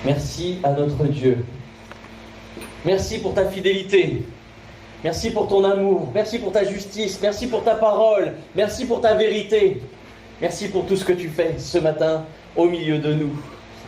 Merci à notre Dieu. Merci pour ta fidélité. Merci pour ton amour. Merci pour ta justice. Merci pour ta parole. Merci pour ta vérité. Merci pour tout ce que tu fais ce matin au milieu de nous.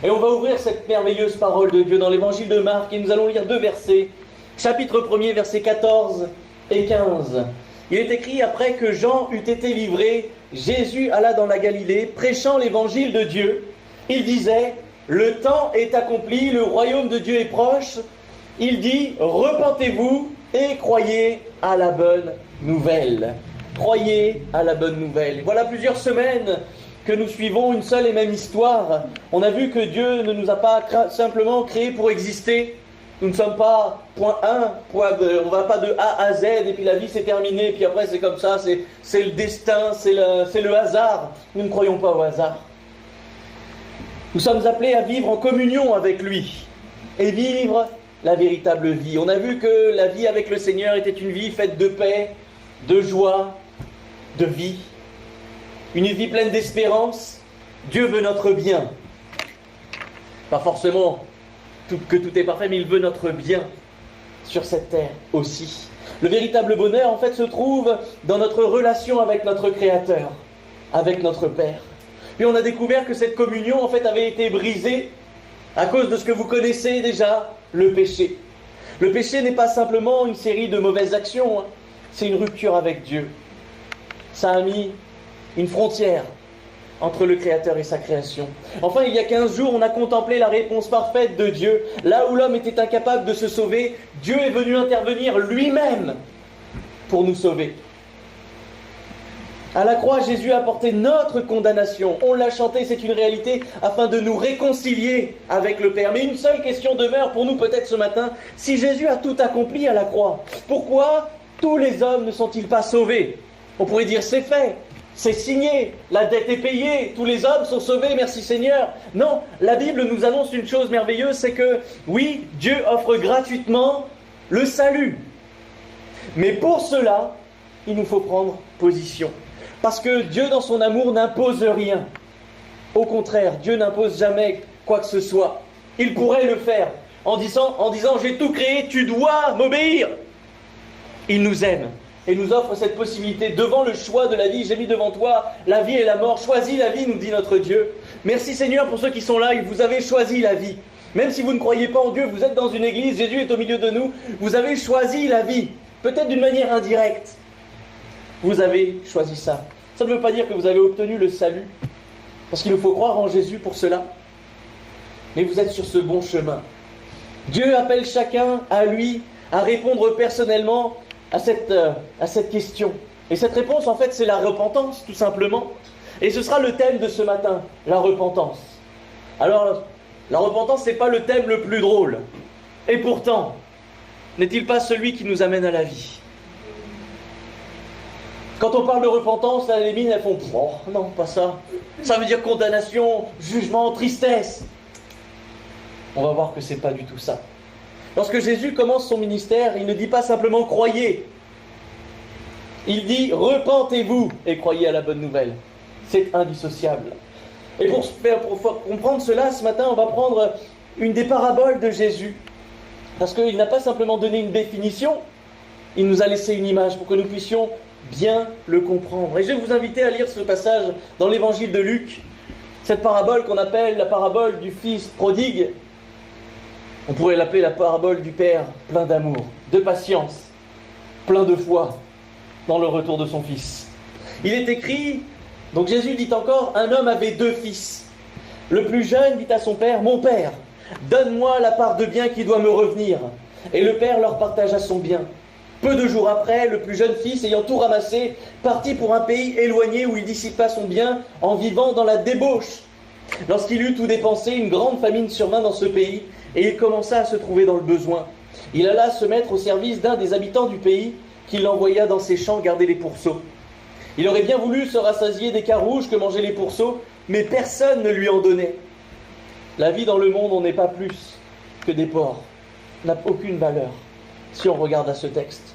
Et on va ouvrir cette merveilleuse parole de Dieu dans l'évangile de Marc et nous allons lire 2 versets. Chapitre 1er, versets 14 et 15. Il est écrit: après que Jean eut été livré, Jésus alla dans la Galilée, prêchant l'évangile de Dieu. Il disait: le temps est accompli, le royaume de Dieu est proche. Il dit: repentez-vous et croyez à la bonne nouvelle. Croyez à la bonne nouvelle. Voilà plusieurs semaines que nous suivons une seule et même histoire. On a vu que Dieu ne nous a pas simplement créés pour exister. Nous ne sommes pas point 1, point 2. On ne va pas de A à Z et puis la vie c'est terminé. Puis après c'est comme ça, c'est le destin, c'est le hasard. Nous ne croyons pas au hasard. Nous sommes appelés à vivre en communion avec lui et vivre la véritable vie. On a vu que la vie avec le Seigneur était une vie faite de paix, de joie, de vie. Une vie pleine d'espérance. Dieu veut notre bien. Pas forcément que tout est parfait, mais il veut notre bien sur cette terre aussi. Le véritable bonheur, en fait, se trouve dans notre relation avec notre Créateur, avec notre Père. Puis on a découvert que cette communion, en fait, avait été brisée à cause de ce que vous connaissez déjà, le péché. Le péché n'est pas simplement une série de mauvaises actions, c'est une rupture avec Dieu. Ça a mis une frontière entre le Créateur et sa création. Enfin, il y a 15 jours, on a contemplé la réponse parfaite de Dieu. Là où l'homme était incapable de se sauver, Dieu est venu intervenir lui-même pour nous sauver. À la croix, Jésus a porté notre condamnation. On l'a chanté, c'est une réalité, afin de nous réconcilier avec le Père. Mais une seule question demeure pour nous peut-être ce matin. Si Jésus a tout accompli à la croix, pourquoi tous les hommes ne sont-ils pas sauvés? On pourrait dire c'est fait, c'est signé, la dette est payée, tous les hommes sont sauvés, merci Seigneur. Non, la Bible nous annonce une chose merveilleuse, c'est que oui, Dieu offre gratuitement le salut. Mais pour cela, il nous faut prendre position. Parce que Dieu, dans son amour, n'impose rien. Au contraire, Dieu n'impose jamais quoi que ce soit. Il pourrait le faire en disant j'ai tout créé, tu dois m'obéir. Il nous aime et nous offre cette possibilité. Devant le choix de la vie, j'ai mis devant toi la vie et la mort. Choisis la vie, nous dit notre Dieu. Merci Seigneur pour ceux qui sont là, vous avez choisi la vie. Même si vous ne croyez pas en Dieu, vous êtes dans une église, Jésus est au milieu de nous, vous avez choisi la vie. Peut-être d'une manière indirecte. Vous avez choisi ça. Ça ne veut pas dire que vous avez obtenu le salut, parce qu'il nous faut croire en Jésus pour cela. Mais vous êtes sur ce bon chemin. Dieu appelle chacun à lui, à répondre personnellement à cette question. Et cette réponse, en fait, c'est la repentance, tout simplement. Et ce sera le thème de ce matin, la repentance. Alors, la repentance, ce n'est pas le thème le plus drôle. Et pourtant, n'est-il pas celui qui nous amène à la vie ? Quand on parle de repentance, là, les mines, elles font « Oh, non, pas ça. Ça veut dire condamnation, jugement, tristesse. » On va voir que ce n'est pas du tout ça. Lorsque Jésus commence son ministère, il ne dit pas simplement « croyez ». Il dit « repentez-vous et croyez à la bonne nouvelle ». C'est indissociable. Et pour comprendre cela, ce matin, on va prendre une des paraboles de Jésus. Parce qu'il n'a pas simplement donné une définition, il nous a laissé une image pour que nous puissions bien le comprendre. Et je vais vous inviter à lire ce passage dans l'évangile de Luc, cette parabole qu'on appelle la parabole du fils prodigue. On pourrait l'appeler la parabole du père plein d'amour, de patience, plein de foi dans le retour de son fils. Il est écrit, donc Jésus dit encore, un homme avait 2 fils. Le plus jeune dit à son père, mon père, donne-moi la part de bien qui doit me revenir. Et le père leur partagea son bien. Peu de jours après, le plus jeune fils, ayant tout ramassé, partit pour un pays éloigné où il dissipa son bien en vivant dans la débauche. Lorsqu'il eut tout dépensé, une grande famine survint dans ce pays et il commença à se trouver dans le besoin. Il alla se mettre au service d'un des habitants du pays qui l'envoya dans ses champs garder les pourceaux. Il aurait bien voulu se rassasier des carouges que mangeaient les pourceaux, mais personne ne lui en donnait. La vie dans le monde, on n'est pas plus que des porcs, n'a aucune valeur si on regarde à ce texte.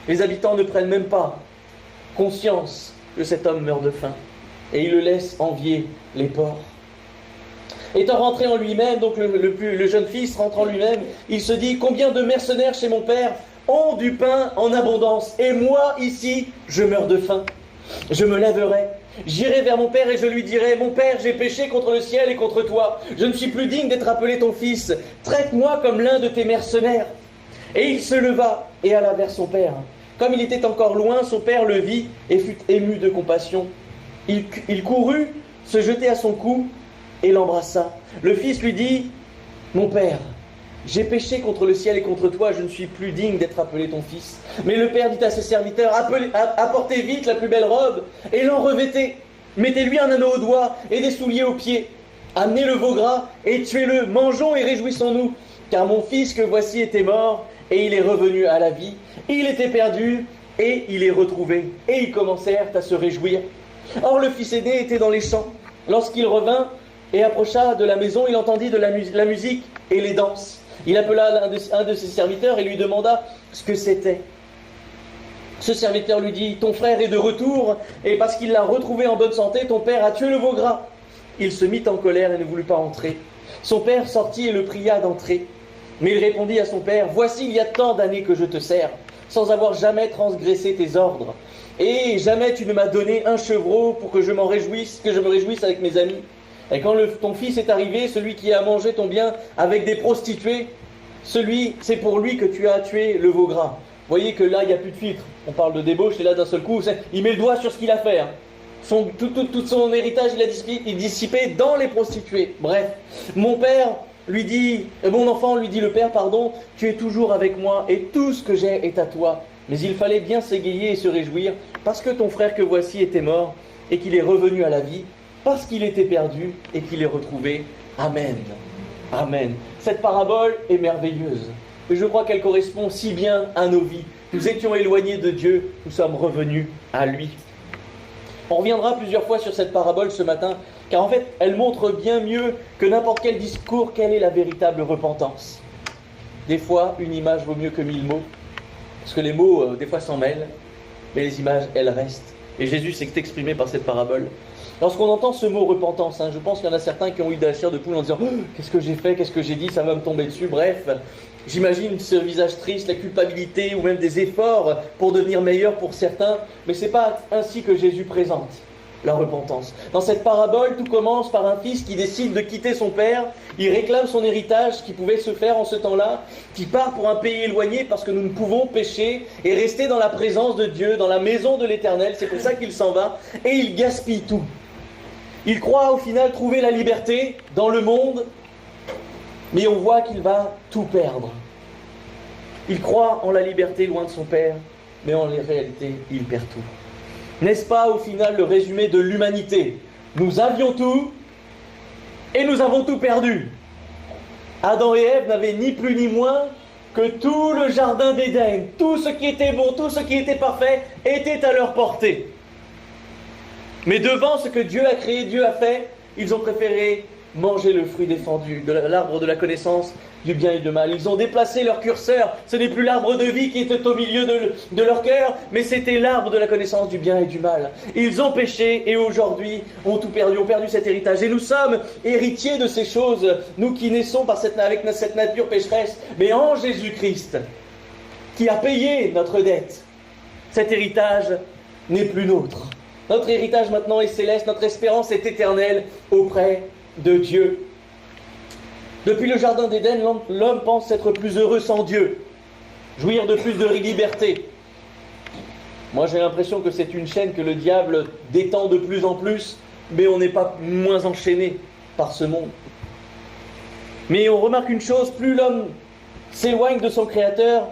Les habitants ne prennent même pas conscience que cet homme meurt de faim et ils le laissent envier les porcs. Étant rentré en lui-même, donc le jeune fils rentre en lui-même, il se dit, combien de mercenaires chez mon père ont du pain en abondance, et moi ici, je meurs de faim. Je me lèverai, j'irai vers mon père et je lui dirai, mon père, j'ai péché contre le ciel et contre toi, je ne suis plus digne d'être appelé ton fils, traite-moi comme l'un de tes mercenaires. Et il se leva et alla vers son père. Comme il était encore loin, son père le vit et fut ému de compassion. Il courut, se jeter à son cou et l'embrassa. Le fils lui dit, mon père, j'ai péché contre le ciel et contre toi, je ne suis plus digne d'être appelé ton fils. Mais le père dit à ses serviteurs, apportez vite la plus belle robe et l'en revêtez. Mettez-lui un anneau au doigt et des souliers aux pieds. Amenez le veau gras et tuez-le, mangeons et réjouissons-nous. Car mon fils que voici était mort et il est revenu à la vie. Il était perdu et il est retrouvé. Et ils commencèrent à se réjouir. Or le fils aîné était dans les champs. Lorsqu'il revint et approcha de la maison, il entendit de la musique et les danses. Il appela un de ses serviteurs et lui demanda ce que c'était. Ce serviteur lui dit, ton frère est de retour, et parce qu'il l'a retrouvé en bonne santé, ton père a tué le veau gras. Il se mit en colère et ne voulut pas entrer. Son père sortit et le pria d'entrer. Mais il répondit à son père, voici il y a tant d'années que je te sers, sans avoir jamais transgressé tes ordres. Et jamais tu ne m'as donné un chevreau pour que je me réjouisse avec mes amis. Et quand ton fils est arrivé, celui qui a mangé ton bien avec des prostituées, c'est pour lui que tu as tué le veau gras. Vous voyez que là, il n'y a plus de filtre. On parle de débauche, et là, d'un seul coup, il met le doigt sur ce qu'il a fait. Tout son héritage, il dissipé dans les prostituées. Bref, mon enfant lui dit le père, pardon, tu es toujours avec moi, et tout ce que j'ai est à toi. Mais il fallait bien s'égayer et se réjouir, parce que ton frère que voici était mort, et qu'il est revenu à la vie, parce qu'il était perdu, et qu'il est retrouvé. Amen. Amen. Cette parabole est merveilleuse. Et je crois qu'elle correspond si bien à nos vies. Nous étions éloignés de Dieu, nous sommes revenus à lui. On reviendra plusieurs fois sur cette parabole ce matin, car en fait, elle montre bien mieux que n'importe quel discours quelle est la véritable repentance. Des fois, une image vaut mieux que 1000 mots, parce que les mots, des fois, s'en mêlent, mais les images, elles restent. Et Jésus s'est exprimé par cette parabole. Lorsqu'on entend ce mot repentance, je pense qu'il y en a certains qui ont eu de la chair de poule en disant « Qu'est-ce que j'ai fait? Qu'est-ce que j'ai dit? Ça va me tomber dessus. » Bref, j'imagine ce visage triste, la culpabilité ou même des efforts pour devenir meilleur pour certains. Mais ce n'est pas ainsi que Jésus présente la repentance. Dans cette parabole, tout commence par un fils qui décide de quitter son père. Il réclame son héritage qui pouvait se faire en ce temps-là, qui part pour un pays éloigné parce que nous ne pouvons pécher et rester dans la présence de Dieu, dans la maison de l'Éternel. C'est pour ça qu'il s'en va et il gaspille tout. Il croit au final trouver la liberté dans le monde, mais on voit qu'il va tout perdre. Il croit en la liberté loin de son père, mais en réalité, il perd tout. N'est-ce pas au final le résumé de l'humanité? Nous avions tout et nous avons tout perdu. Adam et Ève n'avaient ni plus ni moins que tout le jardin d'Éden. Tout ce qui était bon, tout ce qui était parfait était à leur portée. Mais devant ce que Dieu a créé, Dieu a fait, ils ont préféré manger le fruit défendu, de l'arbre de la connaissance du bien et du mal. Ils ont déplacé leur curseur. Ce n'est plus l'arbre de vie qui était au milieu de leur cœur, mais c'était l'arbre de la connaissance du bien et du mal. Ils ont péché et aujourd'hui ont tout perdu, ont perdu cet héritage. Et nous sommes héritiers de ces choses, nous qui naissons avec cette nature pécheresse, mais en Jésus-Christ, qui a payé notre dette. Cet héritage n'est plus nôtre. Notre héritage maintenant est céleste, notre espérance est éternelle auprès de Dieu. Depuis le jardin d'Éden, l'homme pense être plus heureux sans Dieu, jouir de plus de liberté. Moi j'ai l'impression que c'est une chaîne que le diable détend de plus en plus, mais on n'est pas moins enchaîné par ce monde. Mais on remarque une chose, plus l'homme s'éloigne de son Créateur,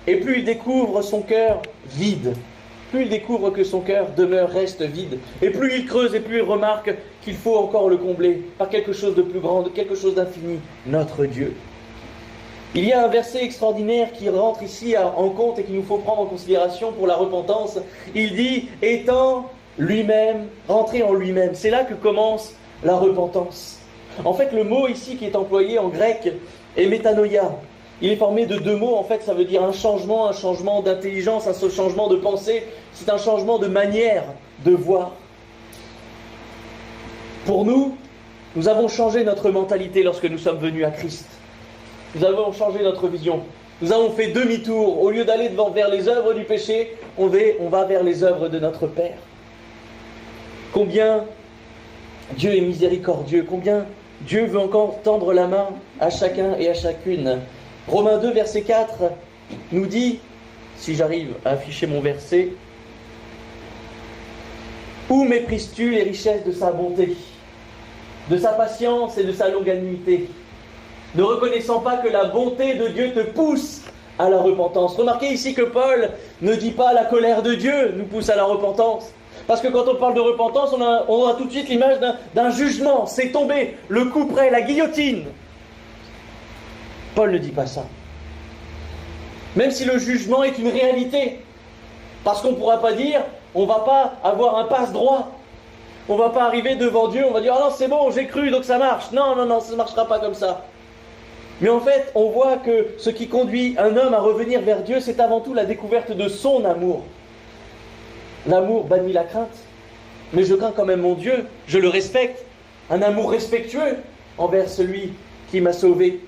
et plus il découvre son cœur vide. Plus il découvre que son cœur reste vide. Et plus il creuse et plus il remarque qu'il faut encore le combler par quelque chose de plus grand, quelque chose d'infini, notre Dieu. Il y a un verset extraordinaire qui rentre ici en compte et qu'il nous faut prendre en considération pour la repentance. Il dit « étant lui-même, rentrer en lui-même ». C'est là que commence la repentance. En fait, le mot ici qui est employé en grec est métanoïa. Il est formé de deux mots, en fait, ça veut dire un changement d'intelligence, un changement de pensée. C'est un changement de manière de voir. Pour nous, Nous avons changé notre mentalité lorsque nous sommes venus à Christ. Nous avons changé notre vision. Nous avons fait demi-tour. Au lieu d'aller vers les œuvres du péché, on va vers les œuvres de notre Père. Combien Dieu est miséricordieux, combien Dieu veut encore tendre la main à chacun et à chacune. Romains 2, verset 4 nous dit, si j'arrive à afficher mon verset, « Où méprises-tu les richesses de sa bonté, de sa patience et de sa longanimité, ne reconnaissant pas que la bonté de Dieu te pousse à la repentance. » Remarquez ici que Paul ne dit pas la colère de Dieu nous pousse à la repentance. Parce que quand on parle de repentance, on a tout de suite l'image d'un jugement. C'est tombé, le coup près, la guillotine. Paul ne dit pas ça. Même si le jugement est une réalité. Parce qu'on ne pourra pas dire, on ne va pas avoir un passe-droit. On ne va pas arriver devant Dieu, on va dire « Ah non, c'est bon, j'ai cru, donc ça marche. » Non, ça ne marchera pas comme ça. Mais en fait, on voit que ce qui conduit un homme à revenir vers Dieu, c'est avant tout la découverte de son amour. L'amour bannit la crainte. Mais je crains quand même mon Dieu, je le respecte. Un amour respectueux envers celui qui m'a sauvé.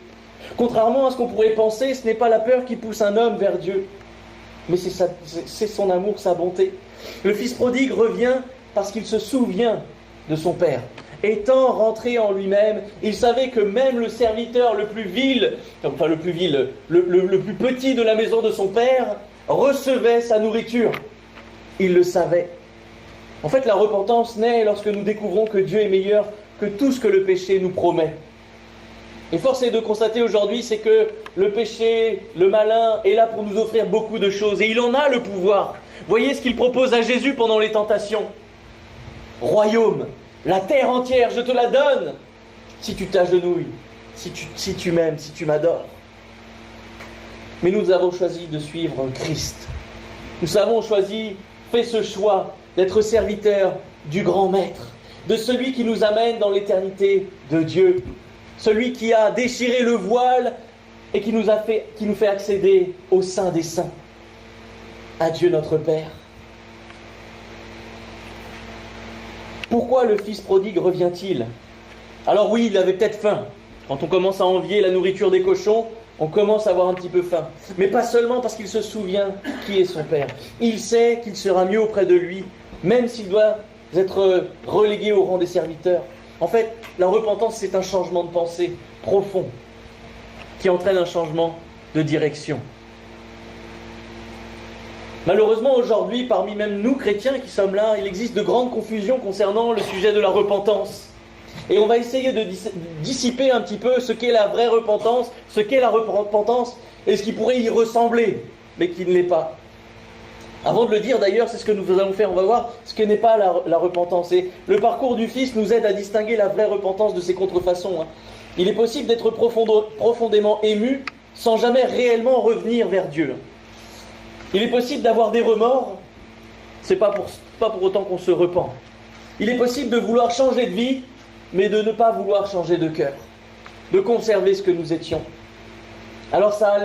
Contrairement à ce qu'on pourrait penser, ce n'est pas la peur qui pousse un homme vers Dieu, mais c'est son amour, sa bonté. Le fils prodigue revient parce qu'il se souvient de son père. Étant rentré en lui-même, il savait que même le serviteur le plus vil, enfin le plus petit de la maison de son père, recevait sa nourriture. Il le savait. En fait, la repentance naît lorsque nous découvrons que Dieu est meilleur que tout ce que le péché nous promet. Et force est de constater aujourd'hui, c'est que le péché, le malin, est là pour nous offrir beaucoup de choses. Et il en a le pouvoir. Voyez ce qu'il propose à Jésus pendant les tentations. Royaume, la terre entière, je te la donne, si tu t'agenouilles, si tu m'aimes, si tu m'adores. Mais nous avons choisi de suivre Christ. Nous avons fait ce choix d'être serviteurs du grand maître, de celui qui nous amène dans l'éternité de Dieu, celui qui a déchiré le voile et qui nous fait accéder au sein des saints, à Dieu notre Père. Pourquoi le fils prodigue revient-il? Alors oui, il avait peut-être faim. Quand on commence à envier la nourriture des cochons, on commence à avoir un petit peu faim. Mais pas seulement parce qu'il se souvient qui est son père. Il sait qu'il sera mieux auprès de lui, même s'il doit être relégué au rang des serviteurs. En fait, la repentance, c'est un changement de pensée profond qui entraîne un changement de direction. Malheureusement, aujourd'hui, parmi même nous, chrétiens qui sommes là, il existe de grandes confusions concernant le sujet de la repentance. Et on va essayer de dissiper un petit peu ce qu'est la vraie repentance, ce qu'est la repentance et ce qui pourrait y ressembler, mais qui ne l'est pas. Avant de le dire d'ailleurs, c'est ce que nous allons faire, on va voir ce que n'est pas la repentance. Et le parcours du Fils nous aide à distinguer la vraie repentance de ses contrefaçons. Il est possible d'être profondément ému sans jamais réellement revenir vers Dieu. Il est possible d'avoir des remords, c'est pas pour autant qu'on se repent. Il est possible de vouloir changer de vie, mais de ne pas vouloir changer de cœur, de conserver ce que nous étions. Alors ça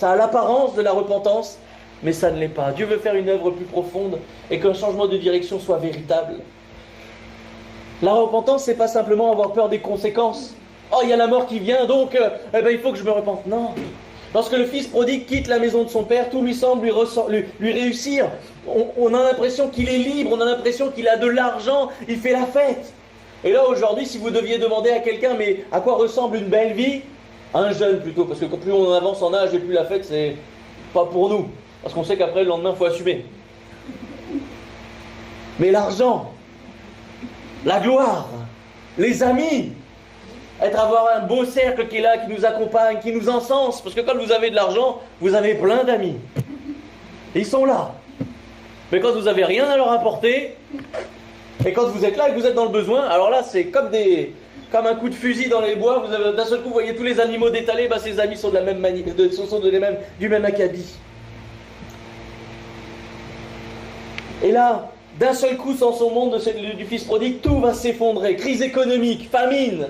a l'apparence de la repentance, mais ça ne l'est pas. Dieu veut faire une œuvre plus profonde et qu'un changement de direction soit véritable. La repentance, c'est pas simplement avoir peur des conséquences. Oh, il y a la mort qui vient, donc il faut que je me repente. Non. Lorsque le fils prodigue quitte la maison de son père, tout lui semble lui réussir. On a l'impression qu'il est libre, on a l'impression qu'il a de l'argent, il fait la fête. Et là, aujourd'hui, si vous deviez demander à quelqu'un, mais à quoi ressemble une belle vie? À un jeune plutôt, parce que plus on avance en âge et plus la fête, c'est pas pour nous. Parce qu'on sait qu'après, le lendemain, il faut assumer. Mais la gloire, les amis, avoir un beau cercle qui est là, qui nous accompagne, qui nous encense. Parce que quand vous avez de l'argent, vous avez plein d'amis. Ils sont là. Mais quand vous n'avez rien à leur apporter, et quand vous êtes là et que vous êtes dans le besoin, alors là, c'est comme un coup de fusil dans les bois. D'un seul coup, vous voyez tous les animaux détalés, ces amis sont de la même du même acabit. Et là, d'un seul coup, sans son monde du fils prodigue, tout va s'effondrer. Crise économique, famine.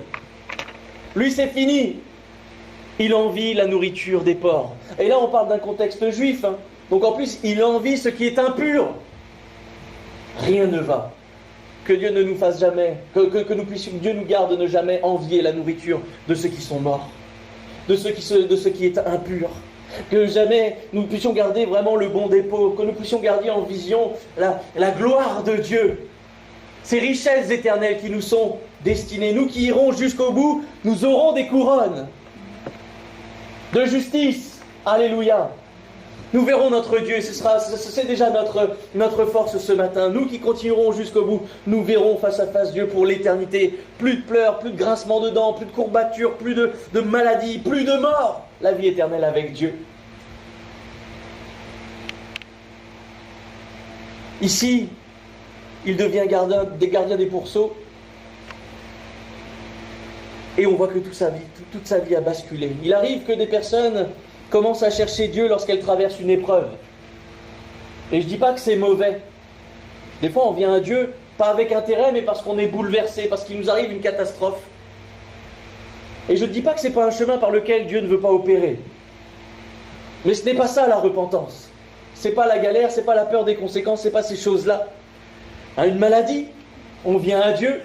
Lui, c'est fini. Il envie la nourriture des porcs. Et là, on parle d'un contexte juif. Donc en plus, il envie ce qui est impur. Rien ne va. que Dieu ne nous fasse jamais, que nous puissions, Dieu nous garde de ne jamais envier la nourriture de ceux qui sont morts, de ce qui est impur. Que jamais nous puissions garder vraiment le bon dépôt, que nous puissions garder en vision la gloire de Dieu, ces richesses éternelles qui nous sont destinées. Nous qui irons jusqu'au bout, nous aurons des couronnes de justice. Alléluia. Nous verrons notre Dieu, c'est déjà notre force ce matin. Nous qui continuerons jusqu'au bout, nous verrons face à face Dieu pour l'éternité. Plus de pleurs, plus de grincements de dents, plus de courbatures, plus de maladies, plus de mort. La vie éternelle avec Dieu. Ici, il devient gardien des pourceaux. Et on voit que toute sa vie a basculé. Il arrive que des personnes commencent à chercher Dieu lorsqu'elles traversent une épreuve. Et je ne dis pas que c'est mauvais. Des fois, on vient à Dieu, pas avec intérêt, mais parce qu'on est bouleversé, parce qu'il nous arrive une catastrophe. Et je ne dis pas que ce n'est pas un chemin par lequel Dieu ne veut pas opérer. Mais ce n'est pas ça la repentance. Ce n'est pas la galère, ce n'est pas la peur des conséquences, ce n'est pas ces choses-là. Une maladie, on vient à Dieu,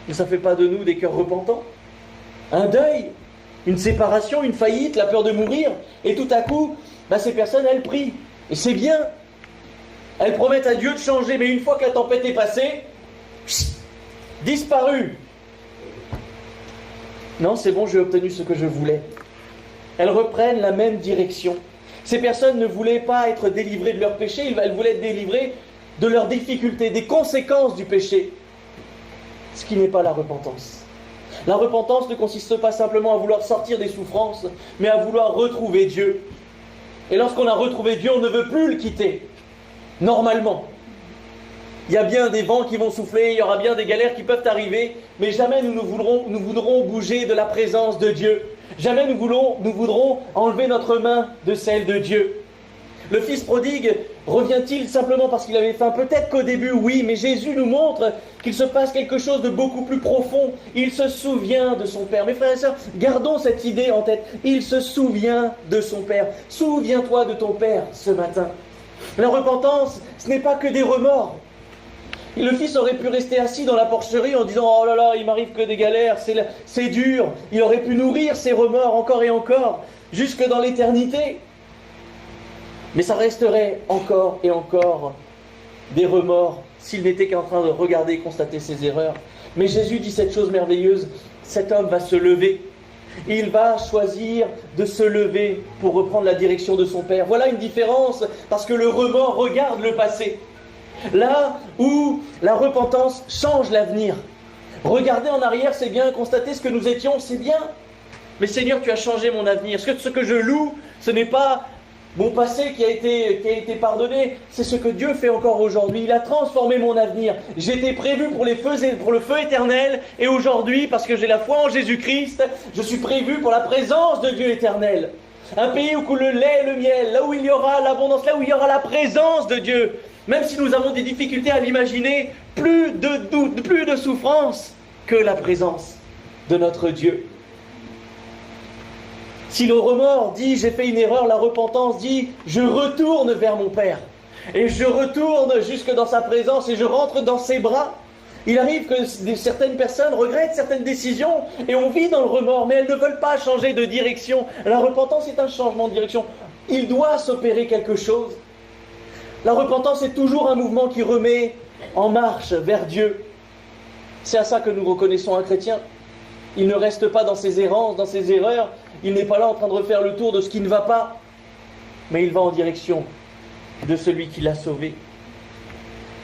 mais ça ne fait pas de nous des cœurs repentants. Un deuil, une séparation, une faillite, la peur de mourir, et tout à coup, ces personnes, elles prient. Et c'est bien. Elles promettent à Dieu de changer, mais une fois que la tempête est passée, disparu. Non, c'est bon, j'ai obtenu ce que je voulais. Elles reprennent la même direction. Ces personnes ne voulaient pas être délivrées de leur péché, elles voulaient être délivrées de leurs difficultés, des conséquences du péché. Ce qui n'est pas la repentance. La repentance ne consiste pas simplement à vouloir sortir des souffrances, mais à vouloir retrouver Dieu. Et lorsqu'on a retrouvé Dieu, on ne veut plus le quitter. Normalement. Il y a bien des vents qui vont souffler, il y aura bien des galères qui peuvent arriver, mais jamais nous voudrons bouger de la présence de Dieu. Jamais nous voudrons enlever notre main de celle de Dieu. Le fils prodigue, revient-il simplement parce qu'il avait faim? Peut-être qu'au début, oui, mais Jésus nous montre qu'il se passe quelque chose de beaucoup plus profond. Il se souvient de son Père. Mes frères et sœurs, gardons cette idée en tête. Il se souvient de son Père. Souviens-toi de ton Père ce matin. La repentance, ce n'est pas que des remords. Et le fils aurait pu rester assis dans la porcherie en disant « Oh là là, il m'arrive que des galères, c'est dur. » Il aurait pu nourrir ses remords encore et encore, jusque dans l'éternité. Mais ça resterait encore et encore des remords s'il n'était qu'en train de regarder et constater ses erreurs. Mais Jésus dit cette chose merveilleuse, cet homme va se lever. Il va choisir de se lever pour reprendre la direction de son Père. Voilà une différence, parce que le remords regarde le passé. Là où la repentance change l'avenir. Regarder en arrière, c'est bien. Constater ce que nous étions, c'est bien. Mais Seigneur, tu as changé mon avenir. Ce que je loue, ce n'est pas mon passé qui a été pardonné, c'est ce que Dieu fait encore aujourd'hui. Il a transformé mon avenir. J'étais prévu pour le feu éternel, et aujourd'hui, parce que j'ai la foi en Jésus-Christ, je suis prévu pour la présence de Dieu éternel. Un pays où coule le lait et le miel, là où il y aura l'abondance, là où il y aura la présence de Dieu. Même si nous avons des difficultés à l'imaginer, plus de doute, plus de souffrance que la présence de notre Dieu. Si le remords dit « j'ai fait une erreur », la repentance dit « je retourne vers mon Père ». Et je retourne jusque dans sa présence et je rentre dans ses bras. Il arrive que certaines personnes regrettent certaines décisions et on vit dans le remords, mais elles ne veulent pas changer de direction. La repentance est un changement de direction. Il doit s'opérer quelque chose. La repentance est toujours un mouvement qui remet en marche vers Dieu. C'est à ça que nous reconnaissons un chrétien. Il ne reste pas dans ses errances, dans ses erreurs. Il n'est pas là en train de refaire le tour de ce qui ne va pas. Mais il va en direction de celui qui l'a sauvé.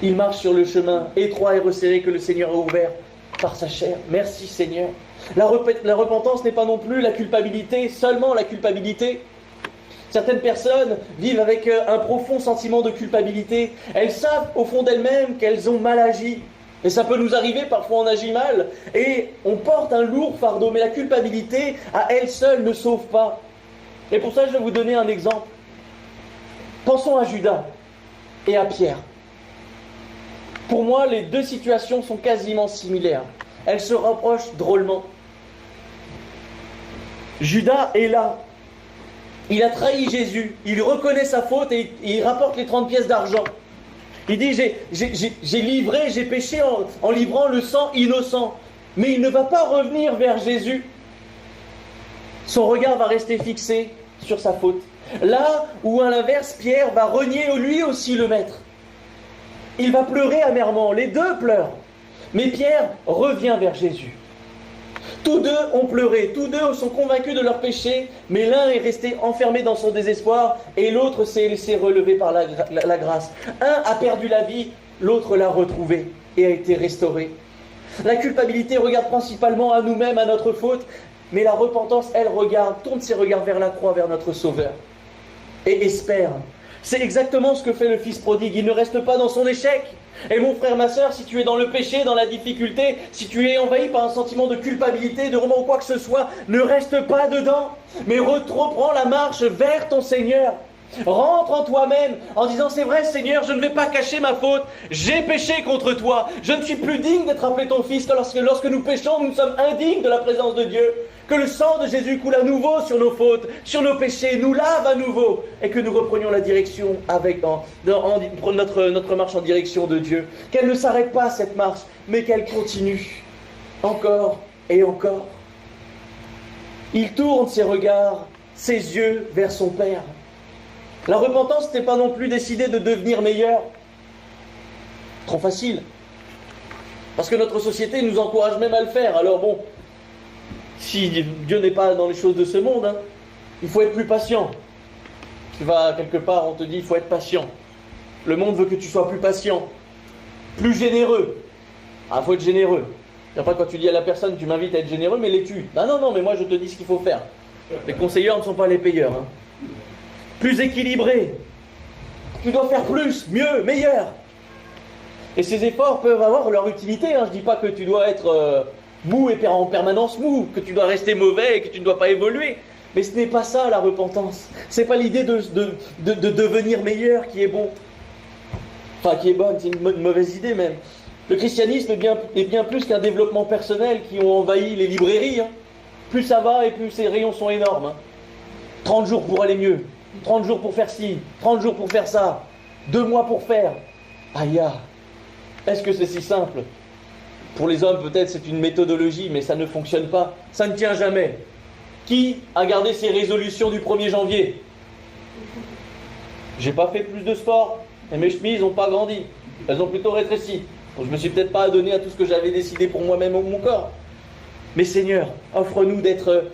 Il marche sur le chemin étroit et resserré que le Seigneur a ouvert par sa chair. Merci Seigneur. La repentance n'est pas non plus la culpabilité, seulement la culpabilité. Certaines personnes vivent avec un profond sentiment de culpabilité. Elles savent au fond d'elles-mêmes qu'elles ont mal agi. Et ça peut nous arriver, parfois on agit mal, et on porte un lourd fardeau, mais la culpabilité, à elle seule, ne sauve pas. Et pour ça, je vais vous donner un exemple. Pensons à Judas et à Pierre. Pour moi, les deux situations sont quasiment similaires. Elles se rapprochent drôlement. Judas est là. Il a trahi Jésus. Il reconnaît sa faute et il rapporte les 30 pièces d'argent. Il dit, j'ai péché en livrant le sang innocent. Mais il ne va pas revenir vers Jésus. Son regard va rester fixé sur sa faute. Là où, à l'inverse, Pierre va renier lui aussi le Maître. Il va pleurer amèrement, les deux pleurent. Mais Pierre revient vers Jésus. Tous deux ont pleuré, tous deux sont convaincus de leur péché, mais l'un est resté enfermé dans son désespoir et l'autre s'est laissé relever par la grâce. Un a perdu la vie, l'autre l'a retrouvé et a été restauré. La culpabilité regarde principalement à nous-mêmes, à notre faute, mais la repentance, elle tourne ses regards vers la croix, vers notre Sauveur, et espère. C'est exactement ce que fait le fils prodigue, il ne reste pas dans son échec. Et mon frère, ma soeur, si tu es dans le péché, dans la difficulté, si tu es envahi par un sentiment de culpabilité, de remords ou quoi que ce soit, ne reste pas dedans, mais reprends la marche vers ton Seigneur. Rentre en toi-même en disant, c'est vrai Seigneur, je ne vais pas cacher ma faute, j'ai péché contre toi, je ne suis plus digne d'être appelé ton fils, lorsque nous péchons, nous sommes indignes de la présence de Dieu, que le sang de Jésus coule à nouveau sur nos fautes, sur nos péchés, nous lave à nouveau, et que nous reprenions la direction notre marche en direction de Dieu, qu'elle ne s'arrête pas cette marche, mais qu'elle continue, encore et encore. Il tourne ses regards, ses yeux vers son Père. La repentance n'est pas non plus décider de devenir meilleur. Trop facile. Parce que notre société nous encourage même à le faire. Alors bon, si Dieu n'est pas dans les choses de ce monde, il faut être plus patient. Tu vas quelque part, on te dit, il faut être patient. Le monde veut que tu sois plus patient, plus généreux. Ah, il faut être généreux. C'est pas quand tu dis à la personne, tu m'invites à être généreux, mais l'es-tu? Non, mais moi je te dis ce qu'il faut faire. Les conseilleurs ne sont pas les payeurs. Plus équilibré. Tu dois faire plus, mieux, meilleur. Et ces efforts peuvent avoir leur utilité. Je ne dis pas que tu dois être mou et en permanence mou, que tu dois rester mauvais et que tu ne dois pas évoluer. Mais ce n'est pas ça la repentance. Ce n'est pas l'idée de devenir meilleur qui est bon. Enfin, qui est bonne, c'est une mauvaise idée même. Le christianisme est bien plus qu'un développement personnel qui ont envahi les librairies. Plus ça va et plus ces rayons sont énormes. 30 jours pour aller mieux. 30 jours pour faire ci, 30 jours pour faire ça, 2 mois pour faire. Aïe, est-ce que c'est si simple? Pour les hommes, peut-être c'est une méthodologie, mais ça ne fonctionne pas. Ça ne tient jamais. Qui a gardé ses résolutions du 1er janvier? J'ai pas fait plus de sport, et mes chemises n'ont pas grandi. Elles ont plutôt rétréci. Donc je me suis peut-être pas adonné à tout ce que j'avais décidé pour moi-même ou mon corps. Mais Seigneur, offre-nous d'être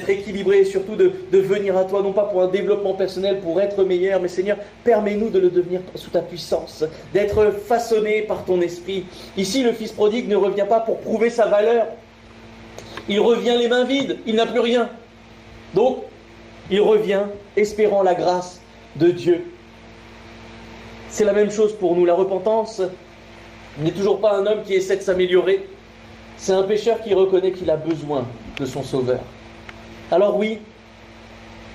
équilibré et surtout de venir à toi, non pas pour un développement personnel, pour être meilleur, mais Seigneur, permets-nous de le devenir sous ta puissance, d'être façonné par ton esprit. Ici, le fils prodigue ne revient pas pour prouver sa valeur. Il revient les mains vides, il n'a plus rien. Donc, il revient espérant la grâce de Dieu. C'est la même chose pour nous. La repentance n'est toujours pas un homme qui essaie de s'améliorer. C'est un pécheur qui reconnaît qu'il a besoin de son Sauveur. Alors oui,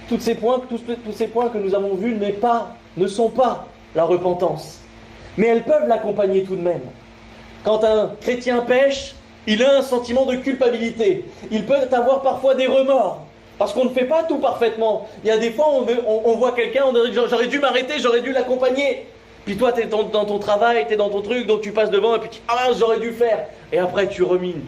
tous ces points que nous avons vus ne sont pas la repentance. Mais elles peuvent l'accompagner tout de même. Quand un chrétien pêche, il a un sentiment de culpabilité. Il peut avoir parfois des remords. Parce qu'on ne fait pas tout parfaitement. Il y a des fois, on voit quelqu'un, on dit j'aurais dû m'arrêter, j'aurais dû l'accompagner. Puis toi, tu es dans ton travail, tu es dans ton truc, donc tu passes devant et puis tu dis « Ah, j'aurais dû faire !» Et après, tu rumines.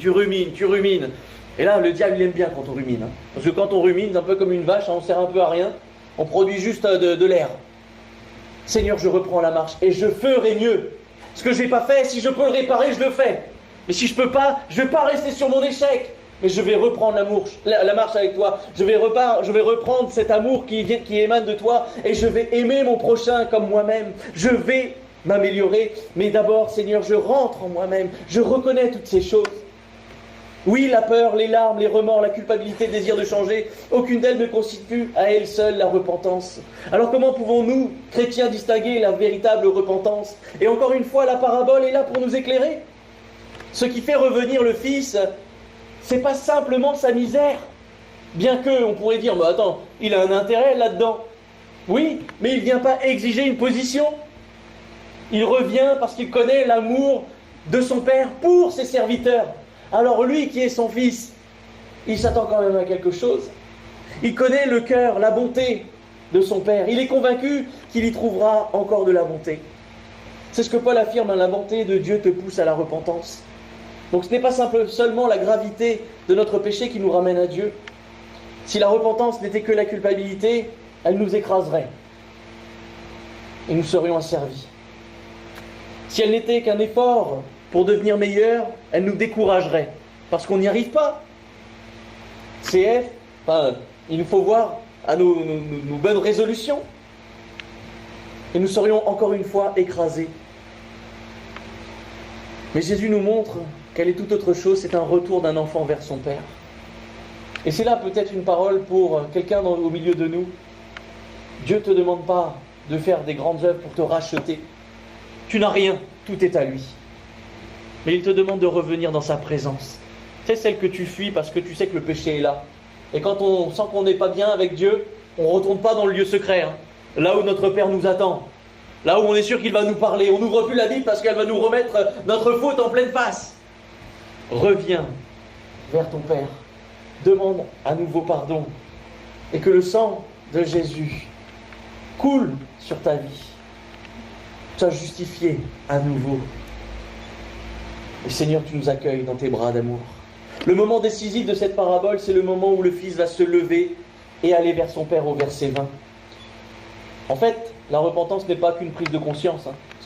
Et là, le diable, il aime bien quand on rumine. Parce que quand on rumine, c'est un peu comme une vache, on ne sert un peu à rien. On produit juste de l'air. Seigneur, je reprends la marche et je ferai mieux. Ce que je n'ai pas fait, si je peux le réparer, je le fais. Mais si je ne peux pas, je ne vais pas rester sur mon échec. Mais je vais reprendre la marche avec toi. Je vais reprendre cet amour qui émane de toi. Et je vais aimer mon prochain comme moi-même. Je vais m'améliorer. Mais d'abord, Seigneur, je rentre en moi-même. Je reconnais toutes ces choses. Oui, la peur, les larmes, les remords, la culpabilité, le désir de changer, aucune d'elles ne constitue à elle seule la repentance. Alors comment pouvons-nous, chrétiens, distinguer la véritable repentance? Et encore une fois, la parabole est là pour nous éclairer. Ce qui fait revenir le Fils, c'est pas simplement sa misère. Bien que, on pourrait dire, mais attends, il a un intérêt là-dedans. Oui, mais il ne vient pas exiger une position. Il revient parce qu'il connaît l'amour de son Père pour ses serviteurs. Alors lui qui est son Fils, il s'attend quand même à quelque chose. Il connaît le cœur, la bonté de son Père. Il est convaincu qu'il y trouvera encore de la bonté. C'est ce que Paul affirme, la bonté de Dieu te pousse à la repentance. Donc ce n'est pas seulement la gravité de notre péché qui nous ramène à Dieu. Si la repentance n'était que la culpabilité, elle nous écraserait. Et nous serions asservis. Si elle n'était qu'un effort pour devenir meilleur, elle nous découragerait. Parce qu'on n'y arrive pas. Il nous faut voir à nos bonnes résolutions. Et nous serions encore une fois écrasés. Mais Jésus nous montre qu'elle est tout autre chose, c'est un retour d'un enfant vers son Père. Et c'est là peut-être une parole pour quelqu'un au milieu de nous. Dieu ne te demande pas de faire des grandes œuvres pour te racheter. Tu n'as rien, tout est à lui. Mais il te demande de revenir dans sa présence. C'est celle que tu fuis parce que tu sais que le péché est là. Et quand on sent qu'on n'est pas bien avec Dieu, on ne retourne pas dans le lieu secret, là où notre Père nous attend. Là où on est sûr qu'il va nous parler. On n'ouvre plus la Bible parce qu'elle va nous remettre notre faute en pleine face. Reviens vers ton Père. Demande à nouveau pardon. Et que le sang de Jésus coule sur ta vie. Sois justifié à nouveau. Et Seigneur, tu nous accueilles dans tes bras d'amour. Le moment décisif de cette parabole, c'est le moment où le Fils va se lever et aller vers son Père au verset 20. En fait, la repentance n'est pas qu'une prise de conscience.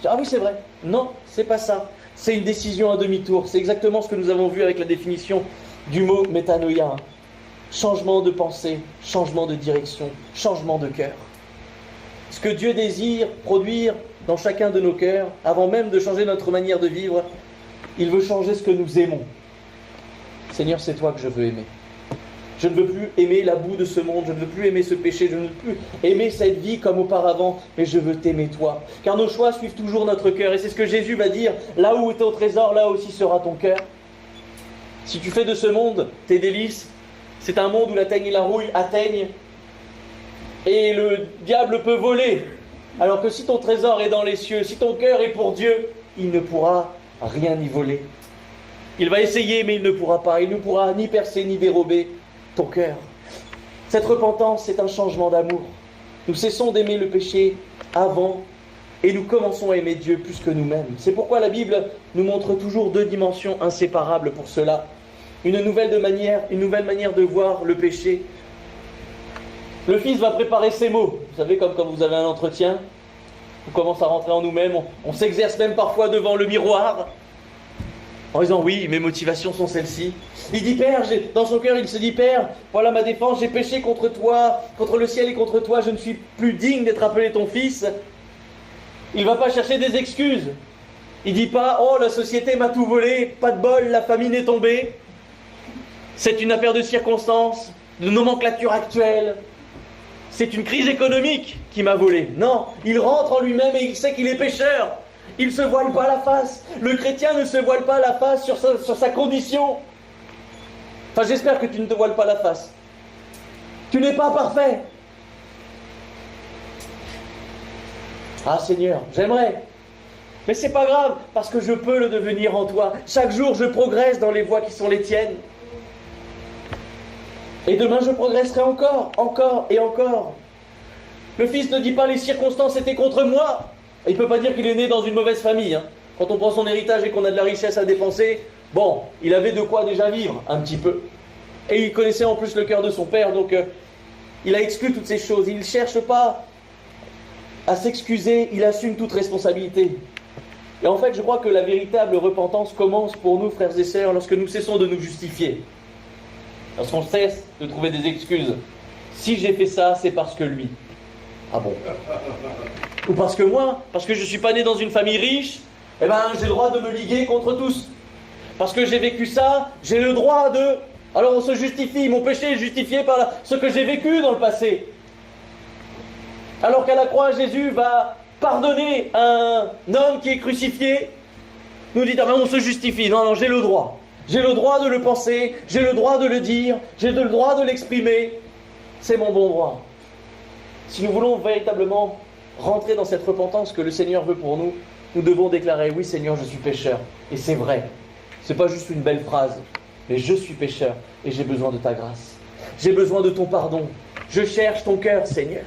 Ah oui, c'est vrai. Non, c'est pas ça. C'est une décision à demi-tour. C'est exactement ce que nous avons vu avec la définition du mot métanoïa. Changement de pensée, changement de direction, changement de cœur. Ce que Dieu désire produire dans chacun de nos cœurs, avant même de changer notre manière de vivre, il veut changer ce que nous aimons. Seigneur, c'est toi que je veux aimer. Je ne veux plus aimer la boue de ce monde, je ne veux plus aimer ce péché, je ne veux plus aimer cette vie comme auparavant, mais je veux t'aimer toi. Car nos choix suivent toujours notre cœur, et c'est ce que Jésus va dire, là où est ton trésor, là aussi sera ton cœur. Si tu fais de ce monde tes délices, c'est un monde où la teigne et la rouille atteignent, et le diable peut voler. Alors que si ton trésor est dans les cieux, si ton cœur est pour Dieu, il ne pourra rien y voler. Il va essayer, mais il ne pourra pas. Il ne pourra ni percer ni dérober ton cœur. Cette repentance, c'est un changement d'amour. Nous cessons d'aimer le péché avant et nous commençons à aimer Dieu plus que nous-mêmes. C'est pourquoi la Bible nous montre toujours deux dimensions inséparables pour cela. Une nouvelle manière de voir le péché. Le Fils va préparer ses mots. Vous savez, comme quand vous avez un entretien, on commence à rentrer en nous-mêmes, on s'exerce même parfois devant le miroir, en disant oui, mes motivations sont celles-ci. Il dit Père, dans son cœur il se dit Père, voilà ma défense, j'ai péché contre toi, contre le ciel et contre toi, je ne suis plus digne d'être appelé ton fils. Il ne va pas chercher des excuses. Il ne dit pas oh la société m'a tout volé, pas de bol, la famine est tombée. C'est une affaire de circonstances, de nomenclature actuelle. C'est une crise économique qui m'a volé. Non, il rentre en lui-même et il sait qu'il est pécheur. Il ne se voile pas la face. Le chrétien ne se voile pas la face sur sa condition. Enfin, j'espère que tu ne te voiles pas la face. Tu n'es pas parfait. Ah Seigneur, j'aimerais. Mais c'est pas grave, parce que je peux le devenir en toi. Chaque jour, je progresse dans les voies qui sont les tiennes. Et demain, je progresserai encore et encore. Le Fils ne dit pas les circonstances étaient contre moi. Il ne peut pas dire qu'il est né dans une mauvaise famille. Quand on prend son héritage et qu'on a de la richesse à dépenser, bon, il avait de quoi déjà vivre, un petit peu. Et il connaissait en plus le cœur de son père, donc il a exclu toutes ces choses. Il ne cherche pas à s'excuser, il assume toute responsabilité. Et en fait, je crois que la véritable repentance commence pour nous, frères et sœurs, lorsque nous cessons de nous justifier. Lorsqu'on cesse de trouver des excuses. Si j'ai fait ça, c'est parce que lui. Ah bon? Ou parce que moi, parce que je ne suis pas né dans une famille riche, eh ben j'ai le droit de me liguer contre tous. Parce que j'ai vécu ça, j'ai le droit de... Alors on se justifie, mon péché est justifié par ce que j'ai vécu dans le passé. Alors qu'à la croix, Jésus va pardonner un homme qui est crucifié. Nous dit, ah ben on se justifie. Non, j'ai le droit. J'ai le droit de le penser, j'ai le droit de le dire, j'ai le droit de l'exprimer. C'est mon bon droit. Si nous voulons véritablement rentrer dans cette repentance que le Seigneur veut pour nous, nous devons déclarer, oui Seigneur, je suis pécheur. Et c'est vrai. Ce n'est pas juste une belle phrase, mais je suis pécheur et j'ai besoin de ta grâce. J'ai besoin de ton pardon. Je cherche ton cœur, Seigneur.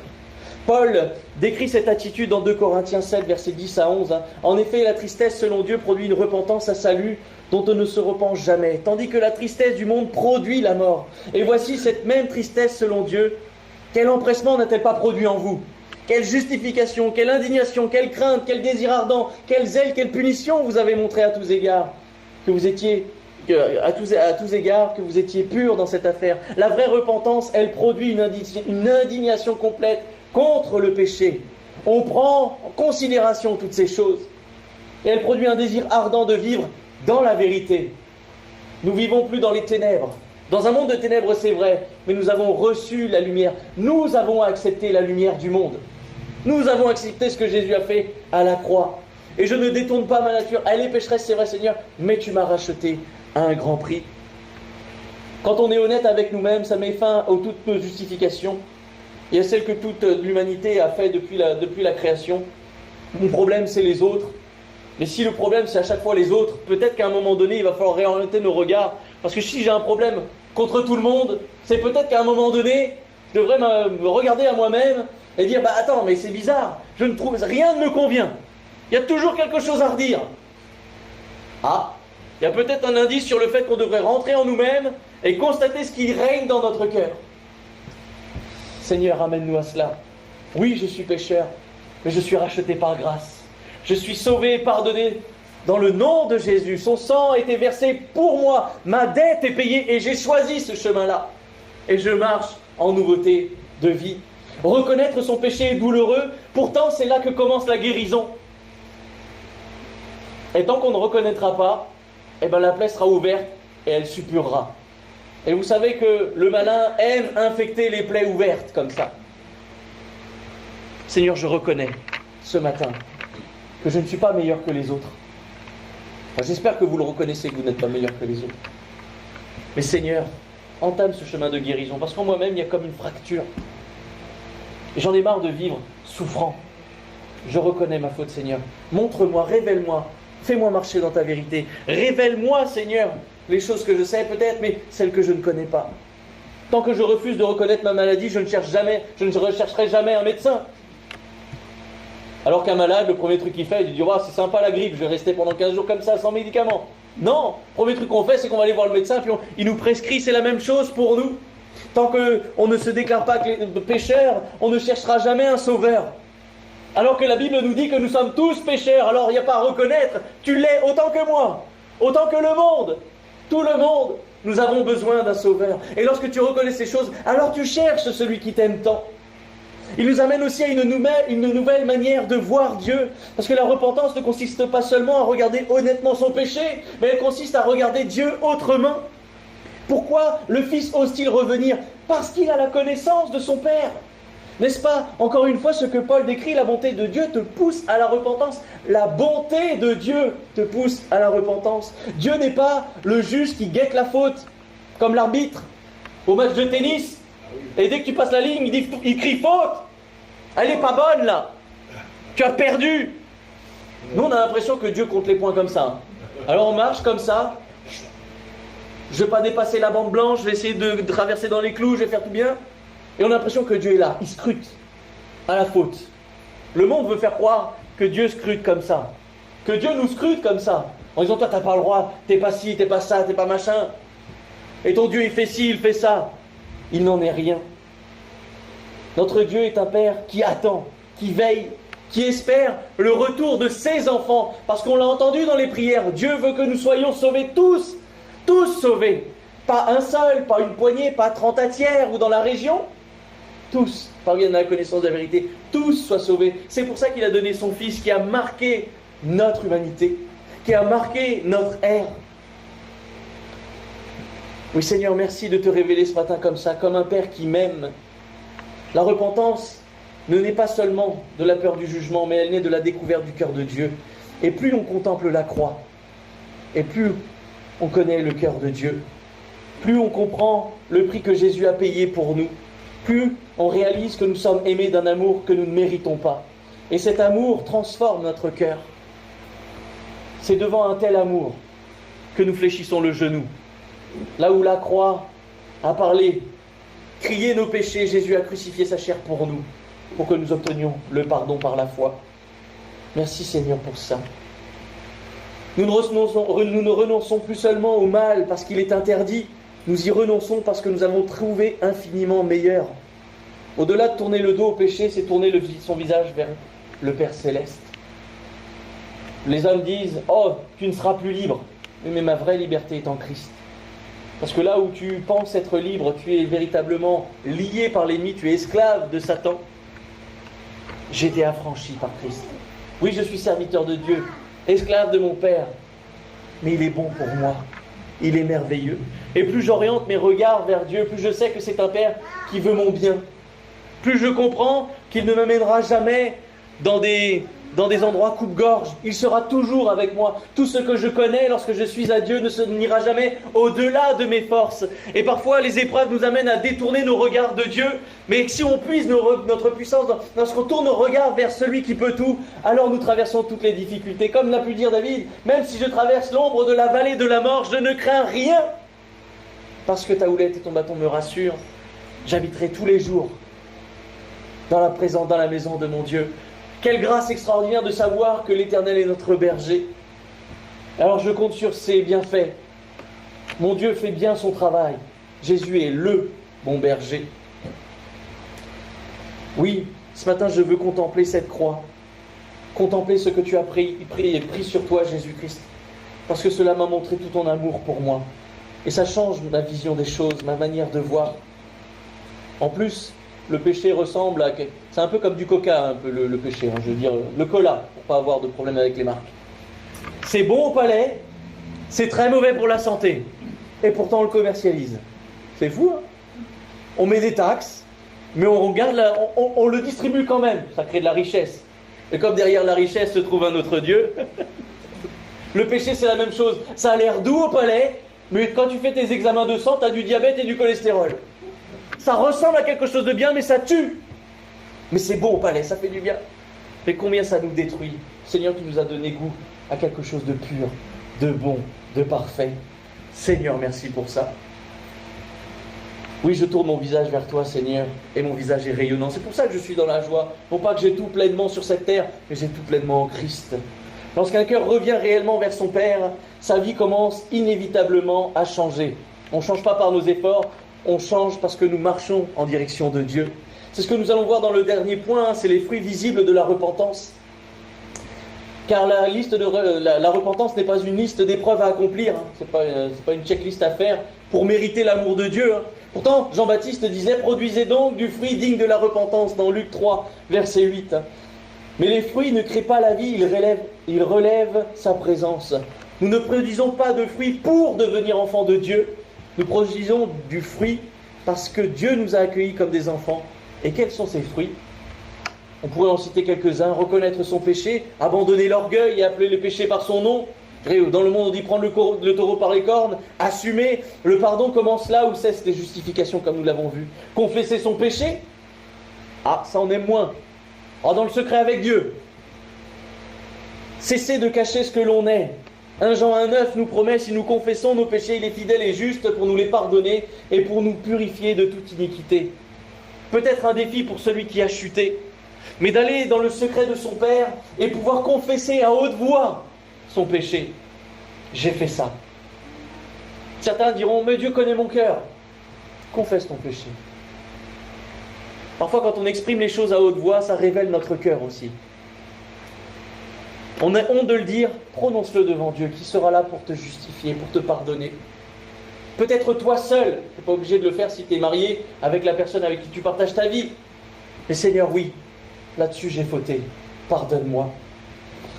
Paul décrit cette attitude dans 2 Corinthiens 7, versets 10 à 11. En effet, la tristesse selon Dieu produit une repentance à salut dont on ne se repent jamais, tandis que la tristesse du monde produit la mort. Et voici cette même tristesse selon Dieu, quel empressement n'a-t-elle pas produit en vous? Quelle justification, quelle indignation, quelle crainte, quel désir ardent, quel zèle, quelle punition vous avez montré à tous égards, que vous étiez purs dans cette affaire. La vraie repentance, elle produit une indignation complète contre le péché. On prend en considération toutes ces choses. Et elle produit un désir ardent de vivre dans la vérité. Nous vivons plus dans les ténèbres. Dans un monde de ténèbres, c'est vrai, mais nous avons reçu la lumière. Nous avons accepté la lumière du monde. Nous avons accepté ce que Jésus a fait à la croix. Et je ne détourne pas ma nature. Elle est pécheresse, c'est vrai Seigneur, mais tu m'as racheté à un grand prix. Quand on est honnête avec nous-mêmes, ça met fin à toutes nos justifications et à celles que toute l'humanité a fait depuis la création. Mon problème, c'est les autres. Mais si le problème, c'est à chaque fois les autres, peut-être qu'à un moment donné, il va falloir réorienter nos regards. Parce que si j'ai un problème contre tout le monde, c'est peut-être qu'à un moment donné, je devrais me regarder à moi-même et dire, attends, mais c'est bizarre, rien ne me convient. Il y a toujours quelque chose à redire. Ah, il y a peut-être un indice sur le fait qu'on devrait rentrer en nous-mêmes et constater ce qui règne dans notre cœur. Seigneur, amène-nous à cela. Oui, je suis pécheur, mais je suis racheté par grâce. Je suis sauvé et pardonné dans le nom de Jésus. Son sang a été versé pour moi. Ma dette est payée et j'ai choisi ce chemin-là. Et je marche en nouveauté de vie. Reconnaître son péché est douloureux. Pourtant, c'est là que commence la guérison. Et tant qu'on ne reconnaîtra pas, la plaie sera ouverte et elle suppurera. Et vous savez que le malin aime infecter les plaies ouvertes comme ça. Seigneur, je reconnais ce matin que je ne suis pas meilleur que les autres. J'espère que vous le reconnaissez, que vous n'êtes pas meilleur que les autres. Mais Seigneur, entame ce chemin de guérison, parce qu'en moi-même, il y a comme une fracture. Et j'en ai marre de vivre souffrant. Je reconnais ma faute, Seigneur. Montre-moi, révèle-moi, fais-moi marcher dans ta vérité. Révèle-moi, Seigneur, les choses que je sais peut-être, mais celles que je ne connais pas. Tant que je refuse de reconnaître ma maladie, je ne rechercherai jamais un médecin. Alors qu'un malade, le premier truc qu'il fait, il dit « c'est sympa la grippe, je vais rester pendant 15 jours comme ça, sans médicaments. » Non, le premier truc qu'on fait, c'est qu'on va aller voir le médecin, puis il nous prescrit, c'est la même chose pour nous. Tant qu'on ne se déclare pas pécheurs, on ne cherchera jamais un sauveur. Alors que la Bible nous dit que nous sommes tous pécheurs, alors il n'y a pas à reconnaître, tu l'es autant que moi, autant que le monde, tout le monde. Nous avons besoin d'un sauveur. Et lorsque tu reconnais ces choses, alors tu cherches celui qui t'aime tant. Il nous amène aussi à une nouvelle manière de voir Dieu. Parce que la repentance ne consiste pas seulement à regarder honnêtement son péché, mais elle consiste à regarder Dieu autrement. Pourquoi le Fils ose-t-il revenir? Parce qu'il a la connaissance de son Père. N'est-ce pas, encore une fois, ce que Paul décrit, la bonté de Dieu te pousse à la repentance. La bonté de Dieu te pousse à la repentance. Dieu n'est pas le juge qui guette la faute, comme l'arbitre au match de tennis. Et dès que tu passes la ligne, il crie faute. Elle n'est pas bonne là. Tu as perdu. Nous, on a l'impression que Dieu compte les points comme ça. Alors on marche comme ça. Je ne vais pas dépasser la bande blanche, je vais essayer de traverser dans les clous, je vais faire tout bien. Et on a l'impression que Dieu est là. Il scrute à la faute. Le monde veut faire croire que Dieu scrute comme ça. Que Dieu nous scrute comme ça. En disant, toi, tu n'as pas le droit, t'es pas ci, t'es pas ça, t'es pas machin. Et ton Dieu, il fait ci, il fait ça. Il n'en est rien. Notre Dieu est un Père qui attend, qui veille, qui espère le retour de ses enfants. Parce qu'on l'a entendu dans les prières, Dieu veut que nous soyons sauvés tous sauvés. Pas un seul, pas une poignée, pas 30 à tiers ou dans la région. Tous parviennent à la connaissance de la vérité, tous soient sauvés. C'est pour ça qu'il a donné son Fils qui a marqué notre humanité, qui a marqué notre ère. Oui Seigneur, merci de te révéler ce matin comme ça, comme un Père qui m'aime. La repentance ne naît pas seulement de la peur du jugement, mais elle naît de la découverte du cœur de Dieu. Et plus on contemple la croix, et plus on connaît le cœur de Dieu, plus on comprend le prix que Jésus a payé pour nous, plus on réalise que nous sommes aimés d'un amour que nous ne méritons pas. Et cet amour transforme notre cœur. C'est devant un tel amour que nous fléchissons le genou. Là où la croix a parlé, crié nos péchés, Jésus a crucifié sa chair pour nous. pour que nous obtenions le pardon par la foi. Merci Seigneur pour ça. Nous ne renonçons plus seulement au mal parce qu'il est interdit, nous y renonçons parce que nous avons trouvé infiniment meilleur. Au-delà de tourner le dos au péché, c'est tourner son visage vers le Père Céleste. Les hommes disent « Oh, tu ne seras plus libre ». Oui, mais ma vraie liberté est en Christ. Parce que là où tu penses être libre, tu es véritablement lié par l'ennemi, tu es esclave de Satan. J'ai été affranchi par Christ. Oui, je suis serviteur de Dieu, esclave de mon Père, mais il est bon pour moi. Il est merveilleux. Et plus j'oriente mes regards vers Dieu, plus je sais que c'est un Père qui veut mon bien. Plus je comprends qu'il ne m'amènera jamais dans des endroits coupe-gorge. Il sera toujours avec moi. Tout ce que je connais lorsque je suis à Dieu n'ira jamais au-delà de mes forces. Et parfois, les épreuves nous amènent à détourner nos regards de Dieu. Mais si on puise notre puissance, lorsqu'on tourne nos regards vers celui qui peut tout, alors nous traversons toutes les difficultés. Comme l'a pu dire David, même si je traverse l'ombre de la vallée de la mort, je ne crains rien. Parce que ta houlette et ton bâton me rassurent. J'habiterai tous les jours dans la maison de mon Dieu. Quelle grâce extraordinaire de savoir que l'Éternel est notre berger. Alors je compte sur ses bienfaits. Mon Dieu fait bien son travail. Jésus est le bon berger. Oui, ce matin je veux contempler cette croix. Contempler ce que tu as pris sur toi, Jésus-Christ. Parce que cela m'a montré tout ton amour pour moi. Et ça change ma vision des choses, ma manière de voir. En plus, le péché ressemble à... C'est un peu comme du coca, un peu le péché, hein, je veux dire, le cola, pour pas avoir de problème avec les marques. C'est bon au palais, c'est très mauvais pour la santé. Et pourtant, on le commercialise. C'est fou, hein? On met des taxes, mais on le distribue quand même. Ça crée de la richesse. Et comme derrière la richesse se trouve un autre Dieu, le péché, c'est la même chose. Ça a l'air doux au palais, mais quand tu fais tes examens de sang, tu as du diabète et du cholestérol. Ça ressemble à quelque chose de bien, mais ça tue. Mais c'est bon au palais, ça fait du bien. Mais combien ça nous détruit. Seigneur, tu nous as donné goût à quelque chose de pur, de bon, de parfait. Seigneur, merci pour ça. Oui, je tourne mon visage vers toi, Seigneur, et mon visage est rayonnant. C'est pour ça que je suis dans la joie. Non pas que j'ai tout pleinement sur cette terre, mais j'ai tout pleinement en Christ. Lorsqu'un cœur revient réellement vers son Père, sa vie commence inévitablement à changer. On ne change pas par nos efforts, on change parce que nous marchons en direction de Dieu. C'est ce que nous allons voir dans le dernier point, c'est les fruits visibles de la repentance. Car la repentance n'est pas une liste d'épreuves à accomplir, hein. C'est pas une checklist à faire pour mériter l'amour de Dieu. Hein. Pourtant, Jean-Baptiste disait « Produisez donc du fruit digne de la repentance » dans Luc 3, verset 8. Hein. Mais les fruits ne créent pas la vie, ils relèvent sa présence. Nous ne produisons pas de fruits pour devenir enfants de Dieu. Nous produisons du fruit parce que Dieu nous a accueillis comme des enfants. Et quels sont ces fruits? On pourrait en citer quelques-uns. Reconnaître son péché, abandonner l'orgueil et appeler le péché par son nom. Dans le monde, on dit prendre le taureau par les cornes. Assumer le pardon commence là où cessent les justifications, comme nous l'avons vu. Confesser son péché. Ah, ça on aime moins. Ah, dans le secret avec Dieu. Cesser de cacher ce que l'on est. 1 Jean 1,9 nous promet, si nous confessons nos péchés, il est fidèle et juste pour nous les pardonner et pour nous purifier de toute iniquité. Peut-être un défi pour celui qui a chuté, mais d'aller dans le secret de son Père et pouvoir confesser à haute voix son péché. J'ai fait ça. Certains diront, mais Dieu connaît mon cœur. Confesse ton péché. Parfois, quand on exprime les choses à haute voix, ça révèle notre cœur aussi. On a honte de le dire, prononce-le devant Dieu, qui sera là pour te justifier, pour te pardonner. Peut-être toi seul, tu n'es pas obligé de le faire si tu es marié avec la personne avec qui tu partages ta vie. Mais Seigneur, oui, là-dessus j'ai fauté, pardonne-moi.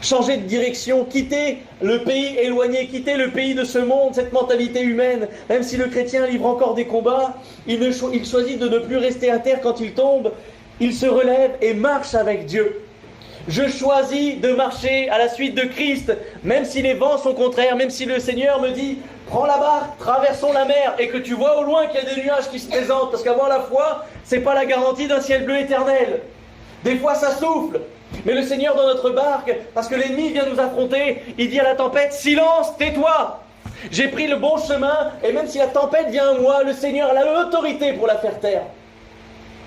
Changer de direction, quitter le pays éloigné, quitter le pays de ce monde, cette mentalité humaine. Même si le chrétien livre encore des combats, il choisit de ne plus rester à terre quand il tombe, il se relève et marche avec Dieu. Je choisis de marcher à la suite de Christ, même si les vents sont contraires, même si le Seigneur me dit « Prends la barque, traversons la mer » et que tu vois au loin qu'il y a des nuages qui se présentent, parce qu'avoir la foi, c'est pas la garantie d'un ciel bleu éternel. Des fois ça souffle, mais le Seigneur dans notre barque, parce que l'ennemi vient nous affronter, il dit à la tempête « Silence, tais-toi » J'ai pris le bon chemin, et même si la tempête vient à moi, le Seigneur a l'autorité pour la faire taire.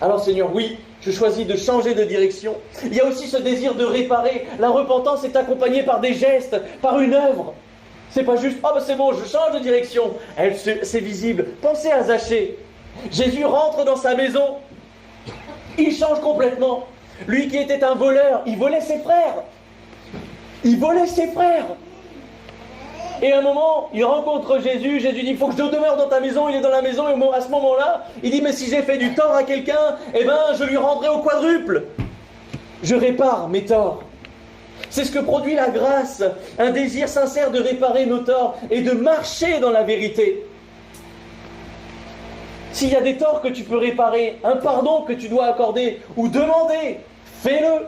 Alors Seigneur, oui, je choisis de changer de direction. Il y a aussi ce désir de réparer. La repentance est accompagnée par des gestes, par une œuvre. C'est pas juste, ah ben c'est bon, je change de direction. C'est visible. Pensez à Zachée. Jésus rentre dans sa maison. Il change complètement. Lui qui était un voleur, il volait ses frères. Il volait ses frères. Et à un moment, il rencontre Jésus. Jésus dit, il faut que je demeure dans ta maison. Il est dans la maison et à ce moment-là, il dit, mais si j'ai fait du tort à quelqu'un, eh ben, je lui rendrai au quadruple. Je répare mes torts. C'est ce que produit la grâce, un désir sincère de réparer nos torts et de marcher dans la vérité. S'il y a des torts que tu peux réparer, un pardon que tu dois accorder ou demander, fais-le.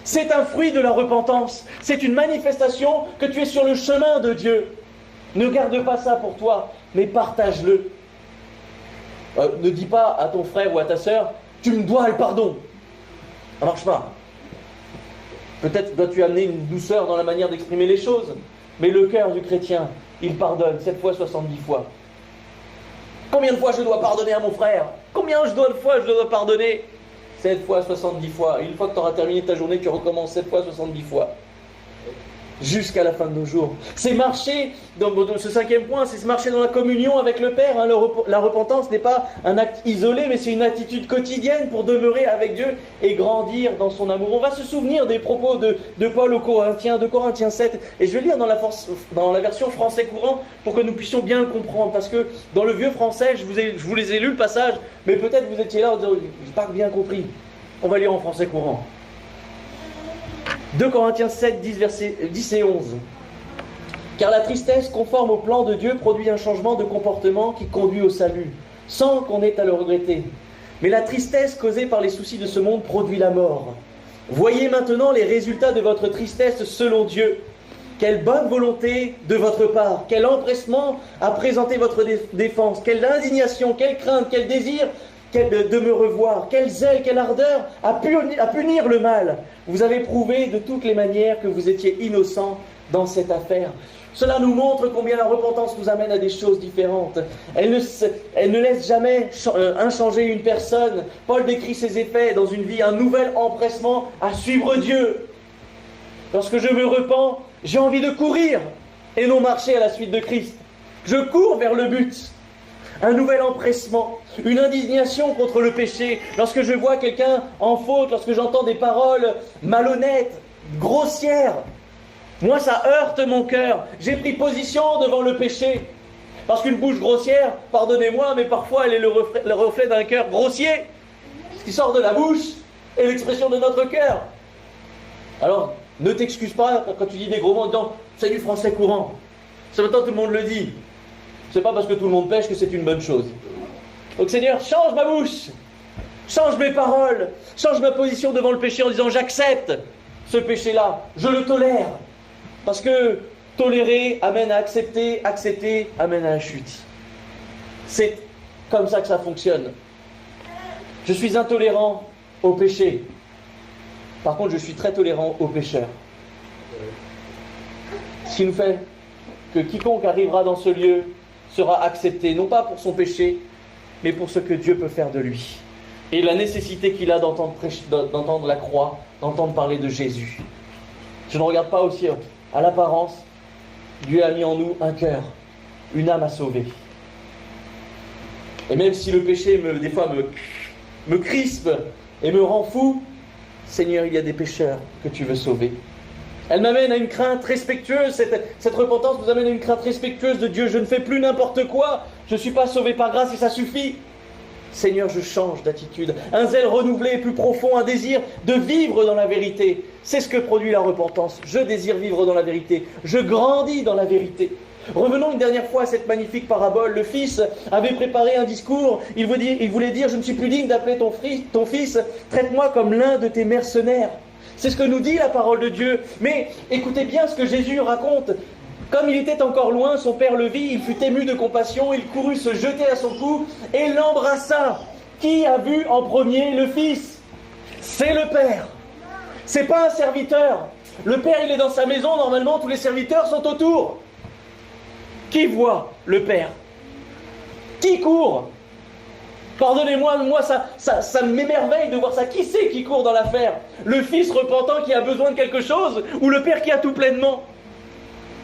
C'est un fruit de la repentance. C'est une manifestation que tu es sur le chemin de Dieu. Ne garde pas ça pour toi, mais partage-le. Ne dis pas à ton frère ou à ta sœur, tu me dois le pardon. Ça ne marche pas. Peut-être dois-tu amener une douceur dans la manière d'exprimer les choses, mais le cœur du chrétien, il pardonne 7 fois, 70 fois. Combien de fois je dois pardonner à mon frère? Combien de fois je dois pardonner? 7 fois, 70 fois. Et une fois que tu auras terminé ta journée, tu recommences 7 fois, 70 fois. Jusqu'à la fin de nos jours. C'est marcher, dans ce 5e point, c'est se marcher dans la communion avec le Père. Hein. La repentance n'est pas un acte isolé, mais c'est une attitude quotidienne pour demeurer avec Dieu et grandir dans son amour. On va se souvenir des propos de Paul aux Corinthiens, de Corinthiens 7. Et je vais lire dans la version français courant pour que nous puissions bien le comprendre. Parce que dans le vieux français, je vous les ai lu le passage, mais peut-être vous étiez là en disant, je n'ai pas bien compris. On va lire en français courant. 2 Corinthiens 7, 10 et 11. Car la tristesse conforme au plan de Dieu produit un changement de comportement qui conduit au salut, sans qu'on ait à le regretter. Mais la tristesse causée par les soucis de ce monde produit la mort. Voyez maintenant les résultats de votre tristesse selon Dieu. Quelle bonne volonté de votre part, quel empressement à présenter votre défense, quelle indignation, quelle crainte, quel désir de me revoir, quel zèle, quelle ardeur à punir le mal. Vous avez prouvé de toutes les manières que vous étiez innocent dans cette affaire. Cela nous montre combien la repentance nous amène à des choses différentes. Elle ne laisse jamais inchanger une personne. Paul décrit ses effets dans une vie, un nouvel empressement à suivre Dieu. Lorsque je me repens, j'ai envie de courir et non marcher à la suite de Christ. Je cours vers le but. Un nouvel empressement, une indignation contre le péché. Lorsque je vois quelqu'un en faute, lorsque j'entends des paroles malhonnêtes, grossières, moi ça heurte mon cœur. J'ai pris position devant le péché. Parce qu'une bouche grossière, pardonnez-moi, mais parfois elle est le reflet d'un cœur grossier. Ce qui sort de la bouche est l'expression de notre cœur. Alors, ne t'excuse pas quand tu dis des gros mots en disant « c'est du français courant ». Ce matin, tout le monde le dit. C'est pas parce que tout le monde pêche que c'est une bonne chose. Donc Seigneur, change ma bouche, change mes paroles, change ma position devant le péché en disant j'accepte ce péché-là, je le tolère. Parce que tolérer amène à accepter, accepter amène à la chute. C'est comme ça que ça fonctionne. Je suis intolérant au péché. Par contre, je suis très tolérant aux pécheurs. Ce qui nous fait que quiconque arrivera dans ce lieu sera accepté, non pas pour son péché, mais pour ce que Dieu peut faire de lui. Et la nécessité qu'il a d'entendre la croix, d'entendre parler de Jésus. Je ne regarde pas aussi à l'apparence. Dieu a mis en nous un cœur, une âme à sauver. Et même si le péché, des fois, me crispe et me rend fou, Seigneur, il y a des pécheurs que tu veux sauver. Elle m'amène à une crainte respectueuse, cette repentance nous amène à une crainte respectueuse de Dieu. Je ne fais plus n'importe quoi, je ne suis pas sauvé par grâce et ça suffit. Seigneur, je change d'attitude. Un zèle renouvelé, plus profond, un désir de vivre dans la vérité. C'est ce que produit la repentance. Je désire vivre dans la vérité. Je grandis dans la vérité. Revenons une dernière fois à cette magnifique parabole. Le fils avait préparé un discours. Il voulait dire, je ne suis plus digne d'appeler ton fils, traite-moi comme l'un de tes mercenaires. C'est ce que nous dit la parole de Dieu. Mais écoutez bien ce que Jésus raconte. Comme il était encore loin, son père le vit, il fut ému de compassion, il courut se jeter à son cou et l'embrassa. Qui a vu en premier le fils? C'est le père. C'est pas un serviteur. Le père, il est dans sa maison, normalement, tous les serviteurs sont autour. Qui voit le père? Qui court? Pardonnez-moi, moi ça m'émerveille de voir ça. Qui c'est qui court dans l'affaire? Le fils repentant qui a besoin de quelque chose ou le père qui a tout pleinement?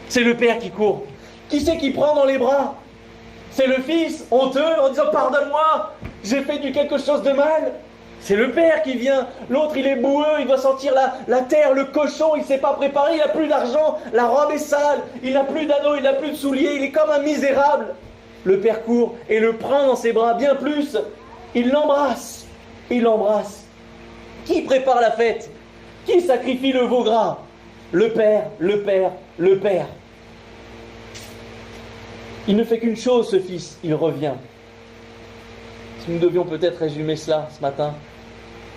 C'est le père qui court. Qui c'est qui prend dans les bras? C'est le fils, honteux, en disant pardonne-moi, j'ai fait quelque chose de mal. C'est le père qui vient. L'autre, il est boueux, il doit sentir la terre, le cochon, il ne s'est pas préparé, il n'a plus d'argent, la robe est sale, il n'a plus d'anneaux, il n'a plus de souliers, il est comme un misérable. Le père court et le prend dans ses bras, bien plus. Il l'embrasse. Il l'embrasse. Qui prépare la fête? Qui sacrifie le veau gras? Le père, le père, le père. Il ne fait qu'une chose, ce fils, il revient. Si nous devions peut-être résumer cela ce matin,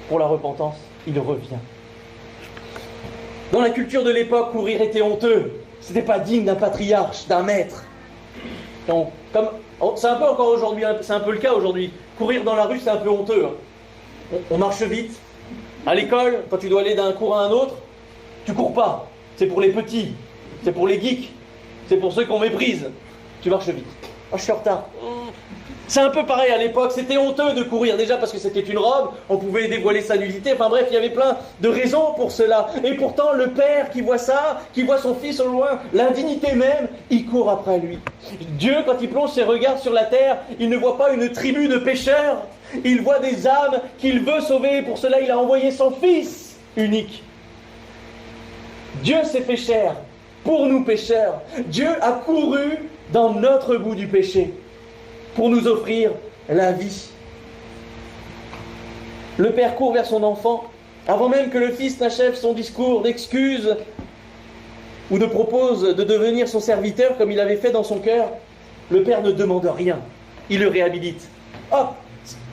pour la repentance, il revient. Dans la culture de l'époque, courir était honteux. Ce n'était pas digne d'un patriarche, d'un maître. Donc, c'est un peu encore aujourd'hui, c'est un peu le cas aujourd'hui. Courir dans la rue, c'est un peu honteux. On marche vite. À l'école, quand tu dois aller d'un cours à un autre, tu cours pas. C'est pour les petits, c'est pour les geeks, c'est pour ceux qu'on méprise. Tu marches vite. Oh, je suis en retard. C'est un peu pareil à l'époque, c'était honteux de courir, déjà parce que c'était une robe, on pouvait dévoiler sa nudité, enfin bref, il y avait plein de raisons pour cela. Et pourtant, le père qui voit ça, qui voit son fils au loin, l'indignité même, il court après lui. Dieu, quand il plonge ses regards sur la terre, il ne voit pas une tribu de pécheurs, il voit des âmes qu'il veut sauver, pour cela il a envoyé son fils unique. Dieu s'est fait chair pour nous pécheurs. Dieu a couru dans notre bout du péché pour nous offrir la vie. Le père court vers son enfant avant même que le fils n'achève son discours d'excuses ou ne propose de devenir son serviteur comme il avait fait dans son cœur. Le père ne demande rien, il le réhabilite. Hop,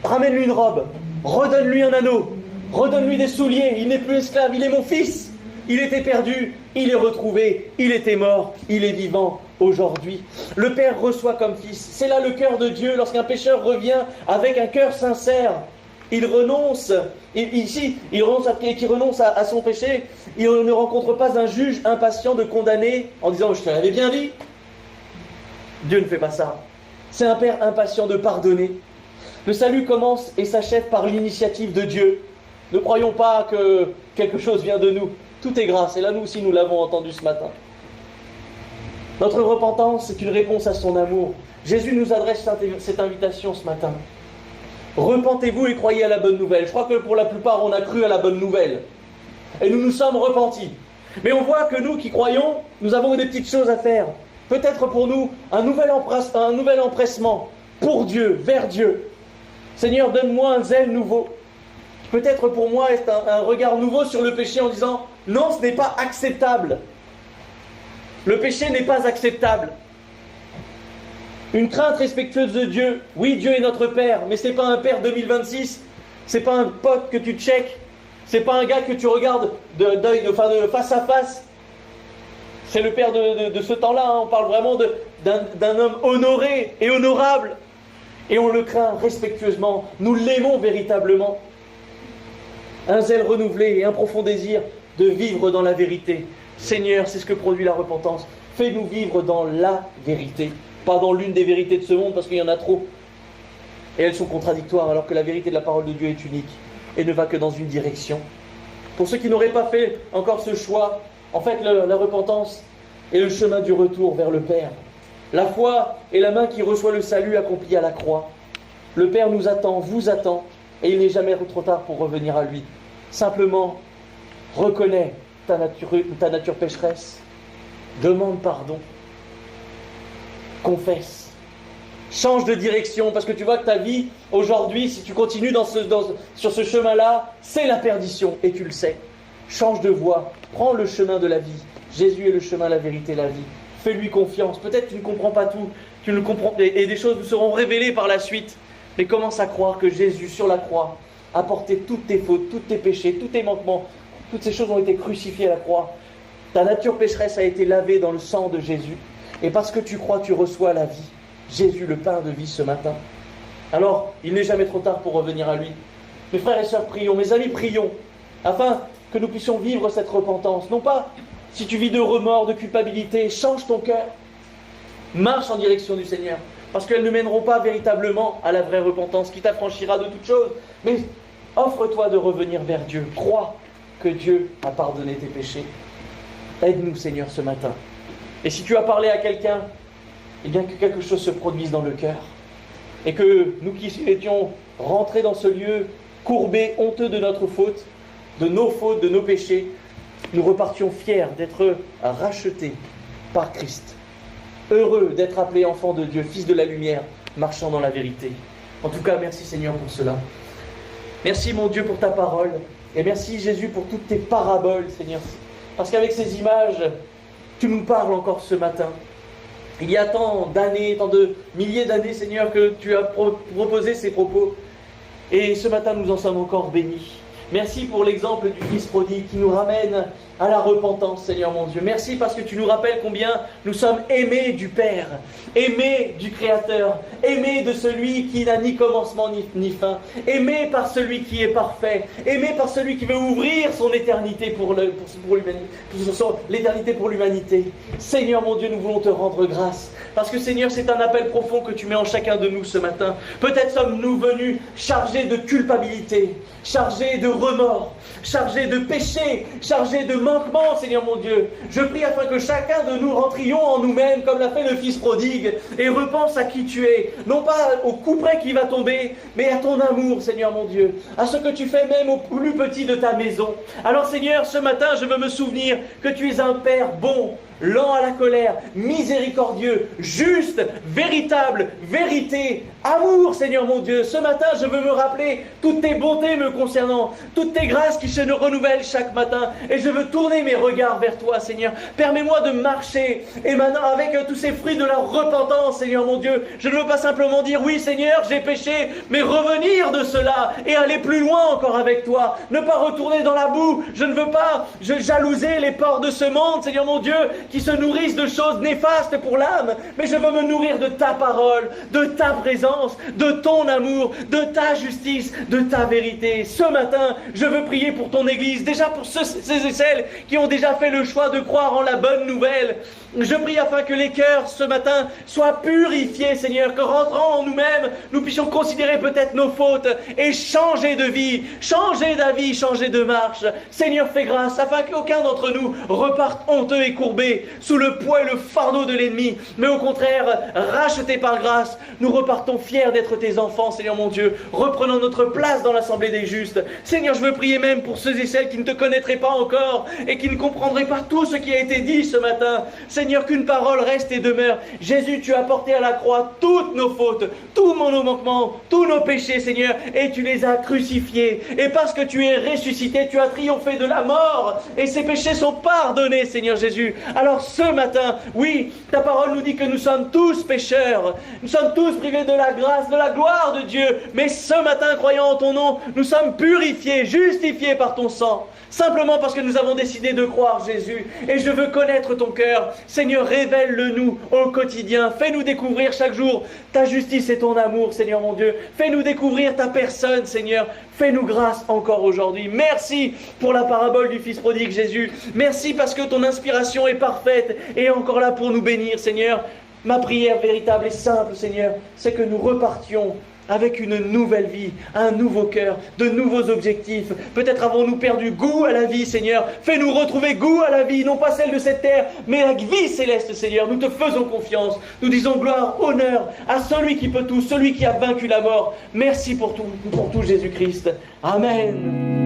ramène-lui une robe, redonne-lui un anneau, redonne-lui des souliers, il n'est plus esclave, il est mon fils. Il était perdu, il est retrouvé, il était mort, il est vivant aujourd'hui. Le Père reçoit comme fils. C'est là le cœur de Dieu. Lorsqu'un pécheur revient avec un cœur sincère, il renonce, il renonce à son péché. Il ne rencontre pas un juge impatient de condamner en disant « je te l'avais bien dit ». Dieu ne fait pas ça. C'est un Père impatient de pardonner. Le salut commence et s'achève par l'initiative de Dieu. Ne croyons pas que quelque chose vient de nous. Tout est grâce, et là nous aussi nous l'avons entendu ce matin. Notre repentance est une réponse à son amour. Jésus nous adresse cette invitation ce matin. Repentez-vous et croyez à la bonne nouvelle. Je crois que pour la plupart on a cru à la bonne nouvelle. Et nous nous sommes repentis. Mais on voit que nous qui croyons, nous avons des petites choses à faire. Peut-être pour nous un nouvel empressement pour Dieu, vers Dieu. Seigneur, donne-moi un zèle nouveau. Peut-être pour moi est un regard nouveau sur le péché en disant « Non, ce n'est pas acceptable. Le péché n'est pas acceptable. » Une crainte respectueuse de Dieu. Oui, Dieu est notre Père, mais ce n'est pas un Père 2026. Ce n'est pas un pote que tu checkes. Ce n'est pas un gars que tu regardes de face à face. C'est le Père de ce temps-là. Hein. On parle vraiment d'un homme honoré et honorable. Et on le craint respectueusement. Nous l'aimons véritablement. Un zèle renouvelé et un profond désir de vivre dans la vérité. Seigneur, c'est ce que produit la repentance. Fais-nous vivre dans la vérité. Pas dans l'une des vérités de ce monde, parce qu'il y en a trop. Et elles sont contradictoires, alors que la vérité de la parole de Dieu est unique et ne va que dans une direction. Pour ceux qui n'auraient pas fait encore ce choix, en fait, la repentance est le chemin du retour vers le Père. La foi est la main qui reçoit le salut accompli à la croix. Le Père nous attend, vous attend, et il n'est jamais trop tard pour revenir à lui. Simplement, reconnais ta nature pécheresse, demande pardon, confesse, change de direction, parce que tu vois que ta vie, aujourd'hui, si tu continues sur ce chemin-là, c'est la perdition, et tu le sais. Change de voie, prends le chemin de la vie. Jésus est le chemin, la vérité, la vie. Fais-lui confiance. Peut-être tu ne comprends pas tout, tu ne comprends, et des choses nous seront révélées par la suite. Mais commence à croire que Jésus, sur la croix, a porté toutes tes fautes, tous tes péchés, tous tes manquements. Toutes ces choses ont été crucifiées à la croix. Ta nature pécheresse a été lavée dans le sang de Jésus. Et parce que tu crois, tu reçois la vie. Jésus, le pain de vie ce matin. Alors, il n'est jamais trop tard pour revenir à lui. Mes frères et sœurs, prions. Mes amis, prions. Afin que nous puissions vivre cette repentance. Non pas, si tu vis de remords, de culpabilité, change ton cœur. Marche en direction du Seigneur. parce qu'elles ne mèneront pas véritablement à la vraie repentance qui t'affranchira de toutes choses. Mais offre-toi de revenir vers Dieu. Crois que Dieu a pardonné tes péchés. Aide-nous, Seigneur, ce matin. Et si tu as parlé à quelqu'un, eh bien que quelque chose se produise dans le cœur. Et que nous qui étions rentrés dans ce lieu, courbés, honteux de notre faute, de nos fautes, de nos péchés, nous repartions fiers d'être rachetés par Christ. Heureux d'être appelés enfants de Dieu, fils de la lumière, marchant dans la vérité. En tout cas, merci Seigneur pour cela. Merci mon Dieu pour ta parole. Et merci Jésus pour toutes tes paraboles, Seigneur. Parce qu'avec ces images, tu nous parles encore ce matin. Il y a tant d'années, tant de milliers d'années, Seigneur, que tu as proposé ces propos. Et ce matin, nous en sommes encore bénis. Merci pour l'exemple du Fils prodigue qui nous ramène à la repentance, Seigneur mon Dieu. Merci parce que tu nous rappelles combien nous sommes aimés du Père, aimés du Créateur, aimés de celui qui n'a ni commencement ni fin, aimés par celui qui est parfait, aimés par celui qui veut ouvrir son éternité pour l'éternité pour l'humanité. Seigneur mon Dieu, nous voulons te rendre grâce. Parce que Seigneur, c'est un appel profond que tu mets en chacun de nous ce matin. Peut-être sommes-nous venus chargés de culpabilité, chargés de remords, chargés de péché, chargés de manquement, Seigneur mon Dieu. Je prie afin que chacun de nous rentrions en nous-mêmes, comme l'a fait le Fils prodigue, et repense à qui tu es. Non pas au couperet qui va tomber, mais à ton amour, Seigneur mon Dieu. À ce que tu fais même au plus petit de ta maison. Alors Seigneur, ce matin, je veux me souvenir que tu es un Père bon, lent à la colère, miséricordieux, juste, véritable, vérité, amour, Seigneur mon Dieu. Ce matin, je veux me rappeler toutes tes bontés me concernant, toutes tes grâces qui se renouvellent chaque matin. Et je veux tourner mes regards vers toi, Seigneur. Permets-moi de marcher, et maintenant avec tous ces fruits de la repentance, Seigneur mon Dieu. Je ne veux pas simplement dire, oui Seigneur, j'ai péché, mais revenir de cela et aller plus loin encore avec toi. Ne pas retourner dans la boue. Je ne veux pas jalouser les porcs de ce monde, Seigneur mon Dieu, qui se nourrissent de choses néfastes pour l'âme, mais je veux me nourrir de ta parole, de ta présence, de ton amour, de ta justice, de ta vérité. Ce matin, je veux prier pour ton Église, déjà pour ceux et celles qui ont déjà fait le choix de croire en la bonne nouvelle. Je prie afin que les cœurs ce matin soient purifiés, Seigneur, que rentrant en nous-mêmes, nous puissions considérer peut-être nos fautes et changer de vie, changer d'avis, changer de marche. Seigneur, fais grâce afin qu'aucun d'entre nous reparte honteux et courbé sous le poids et le fardeau de l'ennemi, mais au contraire, rachetés par grâce, nous repartons fiers d'être tes enfants, Seigneur mon Dieu, reprenant notre place dans l'assemblée des justes. Seigneur, je veux prier même pour ceux et celles qui ne te connaîtraient pas encore et qui ne comprendraient pas tout ce qui a été dit ce matin. Seigneur, qu'une parole reste et demeure. Jésus, tu as porté à la croix toutes nos fautes, tous nos manquements, tous nos péchés, Seigneur, et tu les as crucifiés. Et parce que tu es ressuscité, tu as triomphé de la mort, et ces péchés sont pardonnés, Seigneur Jésus. Alors ce matin, oui, ta parole nous dit que nous sommes tous pécheurs, nous sommes tous privés de la grâce, de la gloire de Dieu, mais ce matin, croyant en ton nom, nous sommes purifiés, justifiés par ton sang, simplement parce que nous avons décidé de croire Jésus. Et je veux connaître ton cœur. Seigneur, révèle-le-nous au quotidien. Fais-nous découvrir chaque jour ta justice et ton amour, Seigneur mon Dieu. Fais-nous découvrir ta personne, Seigneur. Fais-nous grâce encore aujourd'hui. Merci pour la parabole du Fils prodigue, Jésus. Merci parce que ton inspiration est parfaite et encore là pour nous bénir, Seigneur. Ma prière véritable et simple, Seigneur, c'est que nous repartions avec une nouvelle vie, un nouveau cœur, de nouveaux objectifs. Peut-être avons-nous perdu goût à la vie, Seigneur. Fais-nous retrouver goût à la vie, non pas celle de cette terre, mais la vie céleste, Seigneur. Nous te faisons confiance. Nous disons gloire, honneur à celui qui peut tout, celui qui a vaincu la mort. Merci pour tout Jésus-Christ. Amen.